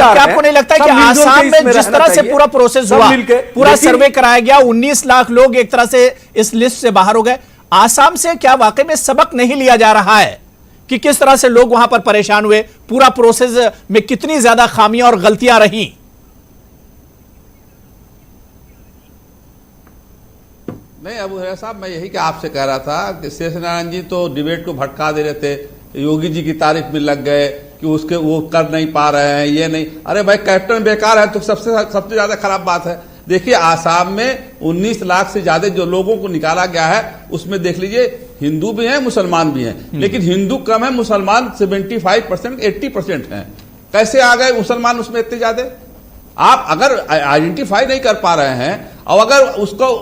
आपको नहीं लगता कि आसाम में जिस तरह से पूरा प्रोसेस हुआ, पूरा सर्वे कराया गया, 19 लाख लोग एक तरह से इस लिस्ट से बाहर हो गए, आसाम से क्या वाकई में सबक नहीं लिया जा रहा है कि किस तरह से लोग वहां पर परेशान हुए, पूरा प्रोसेस में कितनी ज्यादा खामियां और गलतियां रही? नहीं अबू हैदर साहब, मैं यही कि आपसे कह रहा था कि शेष नारायण जी तो डिबेट को भटका दे रहे थे, योगी जी की तारीफ में लग गए कि उसके वो कर नहीं पा रहे हैं, ये नहीं। अरे भाई कैप्टन बेकार है तो सबसे ज्यादा खराब बात है। देखिए आसाम में 19 लाख से ज्यादा जो लोगों को निकाला गया है उसमें देख लीजिए हिंदू भी हैं मुसलमान भी हैं, लेकिन हिंदू कम है, मुसलमान 75% 80% हैं। कैसे आ गए मुसलमान उसमें इतने ज्यादा? आप अगर आइडेंटिफाई नहीं कर पा रहे हैं और अगर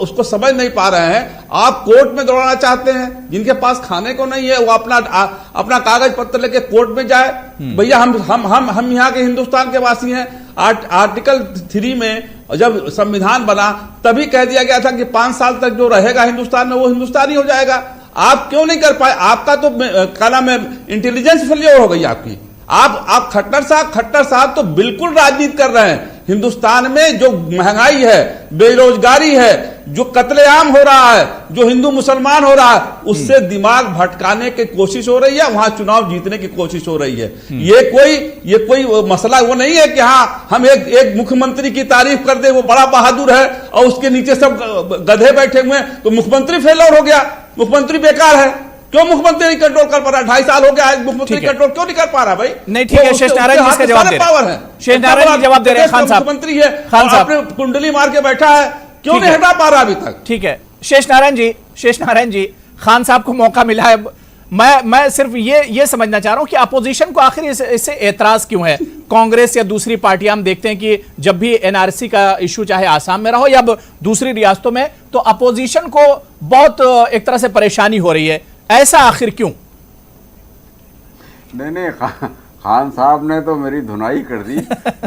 उसको समझ नहीं पा रहे हैं, आप कोर्ट में दौड़ाना चाहते हैं, जिनके पास खाने को नहीं है वो अपना कागज पत्र लेके कोर्ट में जाए। भैया हम यहाँ के हिंदुस्तान के वासी हैं। आर्टिकल 3 में जब संविधान बना तभी कह दिया गया था कि 5 साल तक जो रहेगा हिंदुस्तान में वो हिंदुस्तानी हो जाएगा। आप क्यों नहीं कर पाए? आपका तो क्या नाम है, इंटेलिजेंस फेलियर हो गई आपकी। आप खट्टर साहब तो बिल्कुल राजनीति कर रहे हैं। हिंदुस्तान में जो महंगाई है, बेरोजगारी है, जो कत्लेआम हो रहा है, जो हिंदू मुसलमान हो रहा है, उससे दिमाग भटकाने की कोशिश हो रही है, वहां चुनाव जीतने की कोशिश हो रही है। ये कोई मसला वो नहीं है कि हाँ हम एक मुख्यमंत्री की तारीफ कर दे, वो बड़ा बहादुर है और उसके नीचे सब गधे बैठे हुए हैं तो मुख्यमंत्री फेलर हो गया, मुख्यमंत्री बेकार है। क्यों मुख्यमंत्री नहीं कंट्रोल कर पा रहा? 2.5 साल हो गया आज मुख्यमंत्री कंट्रोल क्यों नहीं कर पा रहा? भाई नहीं, ठीक है, शेष नारायण जी इसका जवाब दे रहे हैं। शेष नारायण जी जवाब दे रहे हैं। खान साहब मुख्यमंत्री है, खान साहब अपने कुंडली मार के बैठा है, क्यों नहीं हटा पा रहा अभी तक? ठीक है शेष नारायण जी, खान साहब को मौका मिला है। मैं सिर्फ ये समझना चाह रहा हूं कि अपोजिशन को आखिर इससे एतराज क्यों है? कांग्रेस या दूसरी पार्टियां, हम देखते हैं कि जब भी एनआरसी का इशू चाहे आसाम में रहो या दूसरी रियासतों में, तो अपोजिशन को बहुत एक तरह से परेशानी हो रही है, ऐसा आखिर क्यों? नहीं, खान साहब ने तो मेरी धुनाई कर दी।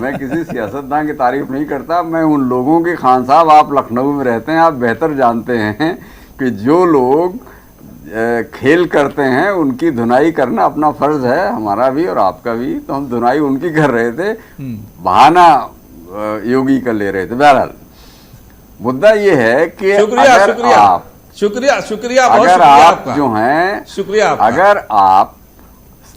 मैं किसी सियासतदान की तारीफ नहीं करता, मैं उन लोगों की, खान साहब आप लखनऊ में रहते हैं, आप बेहतर जानते हैं कि जो लोग खेल करते हैं उनकी धुनाई करना अपना फर्ज है, हमारा भी और आपका भी। तो हम धुनाई उनकी कर रहे थे, बहाना योगी का ले रहे थे। बहरहाल मुद्दा ये है कि शुक्रिया अगर आप जो हैं, शुक्रिया, अगर आप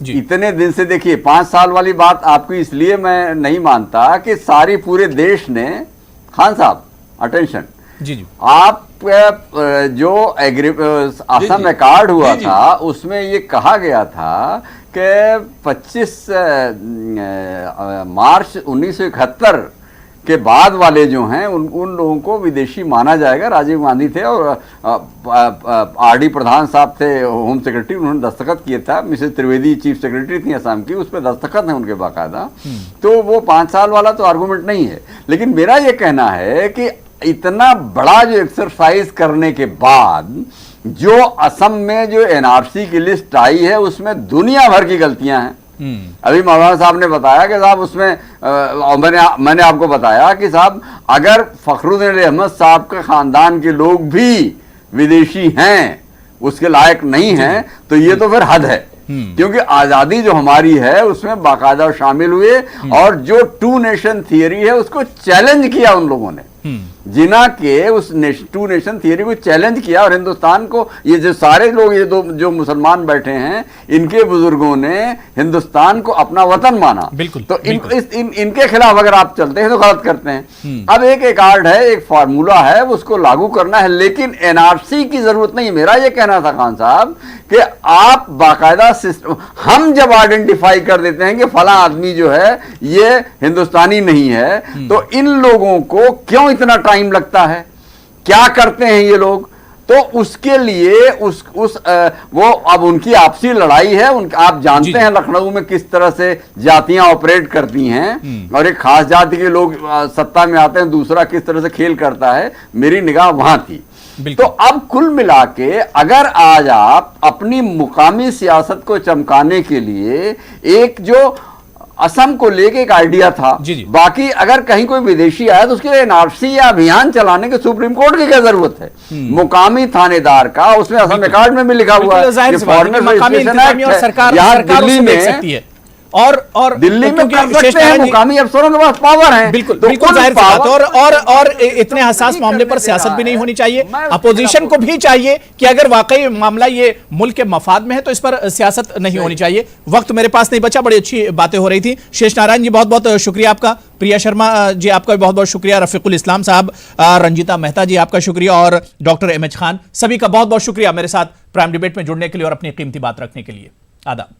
इतने दिन से, देखिए 5 साल वाली बात आपकी इसलिए मैं नहीं मानता कि सारी पूरे देश ने, खान साहब अटेंशन जी, आप जो आसाम में कार्ड हुआ था उसमें ये कहा गया था कि 25 मार्च 1971 के बाद वाले जो हैं उन लोगों को विदेशी माना जाएगा। राजीव गांधी थे और आरडी प्रधान साहब थे होम सेक्रेटरी, उन्होंने दस्तखत किया था। मिसेस त्रिवेदी चीफ सेक्रेटरी थी असम की, उस पर दस्तखत है उनके बाकायदा। तो वो 5 साल वाला तो आर्गूमेंट नहीं है। लेकिन मेरा ये कहना है कि इतना बड़ा जो एक्सरसाइज करने के बाद जो असम में जो एनआरसी की लिस्ट आई है उसमें दुनिया भर की गलतियां हैं। अभी मौलाना साहब ने बताया कि साहब उसमें मैंने आपको बताया कि साहब अगर फखरुद्दीन अहमद साहब के खानदान के लोग भी विदेशी हैं, उसके लायक नहीं हैं, तो ये तो फिर हद है। क्योंकि आजादी जो हमारी है उसमें बाकायदा शामिल हुए और जो टू नेशन थियरी है उसको चैलेंज किया उन लोगों ने, जिना के उस टू नेशन थियरी को चैलेंज किया। और हिंदुस्तान को, ये जो सारे लोग, ये दो जो मुसलमान बैठे हैं, इनके बुजुर्गों ने हिंदुस्तान को अपना वतन माना। तो इनके खिलाफ अगर आप चलते हैं तो गलत करते हैं। अब एक कार्ड है, एक फार्मूला है, उसको लागू करना है, लेकिन एनआरसी की जरूरत नहीं। मेरा ये कहना था खान साहब कि आप बाकायदा सिस्टम, हम जब आइडेंटिफाई कर देते हैं कि फला आदमी जो है ये हिंदुस्तानी नहीं है, तो इन लोगों को क्यों इतना टाइम लगता है, क्या करते हैं ये लोग? तो उसके लिए वो अब उनकी आपसी लड़ाई है। आप जानते हैं लखनऊ में किस तरह से जातियां ऑपरेट करती हैं और एक खास जाति के लोग सत्ता में आते हैं, दूसरा किस तरह से खेल करता है। मेरी निगाह वहां थी। तो अब कुल मिला के अगर आज आप अपनी मुकामी सियासत को चमकाने के लिए, एक जो असम को लेके एक आइडिया था, बाकी अगर कहीं कोई विदेशी आया तो उसके लिए एनआरसी या अभियान चलाने के सुप्रीम कोर्ट की क्या जरूरत है? मुकामी थानेदार का उसमें असम रिकॉर्ड में भी लिखा हुआ है कि फॉरेनर रजिस्ट्रेशन एक्ट है। यहाँ दिल्ली में और दिल्ली में कर सकते हैं, मुकामी अफसरों के पास पावर है। बिल्कुल जाहिर सी बात। और इतने हसास मामले पर सियासत भी नहीं होनी चाहिए। अपोजिशन को भी चाहिए कि अगर वाकई मामला ये मुल्क के मफाद में है तो इस पर सियासत नहीं होनी चाहिए। वक्त मेरे पास नहीं बचा, बड़ी अच्छी बातें हो रही थी। शेष नारायण जी बहुत बहुत शुक्रिया आपका, प्रिया शर्मा जी आपका भी बहुत बहुत शुक्रिया, रफीकुल इस्लाम साहब, रंजीता मेहता जी आपका शुक्रिया और डॉक्टर एमएच खान, सभी का बहुत बहुत शुक्रिया मेरे साथ प्राइम डिबेट में जुड़ने के लिए और अपनी कीमती बात रखने के लिए। आदाब।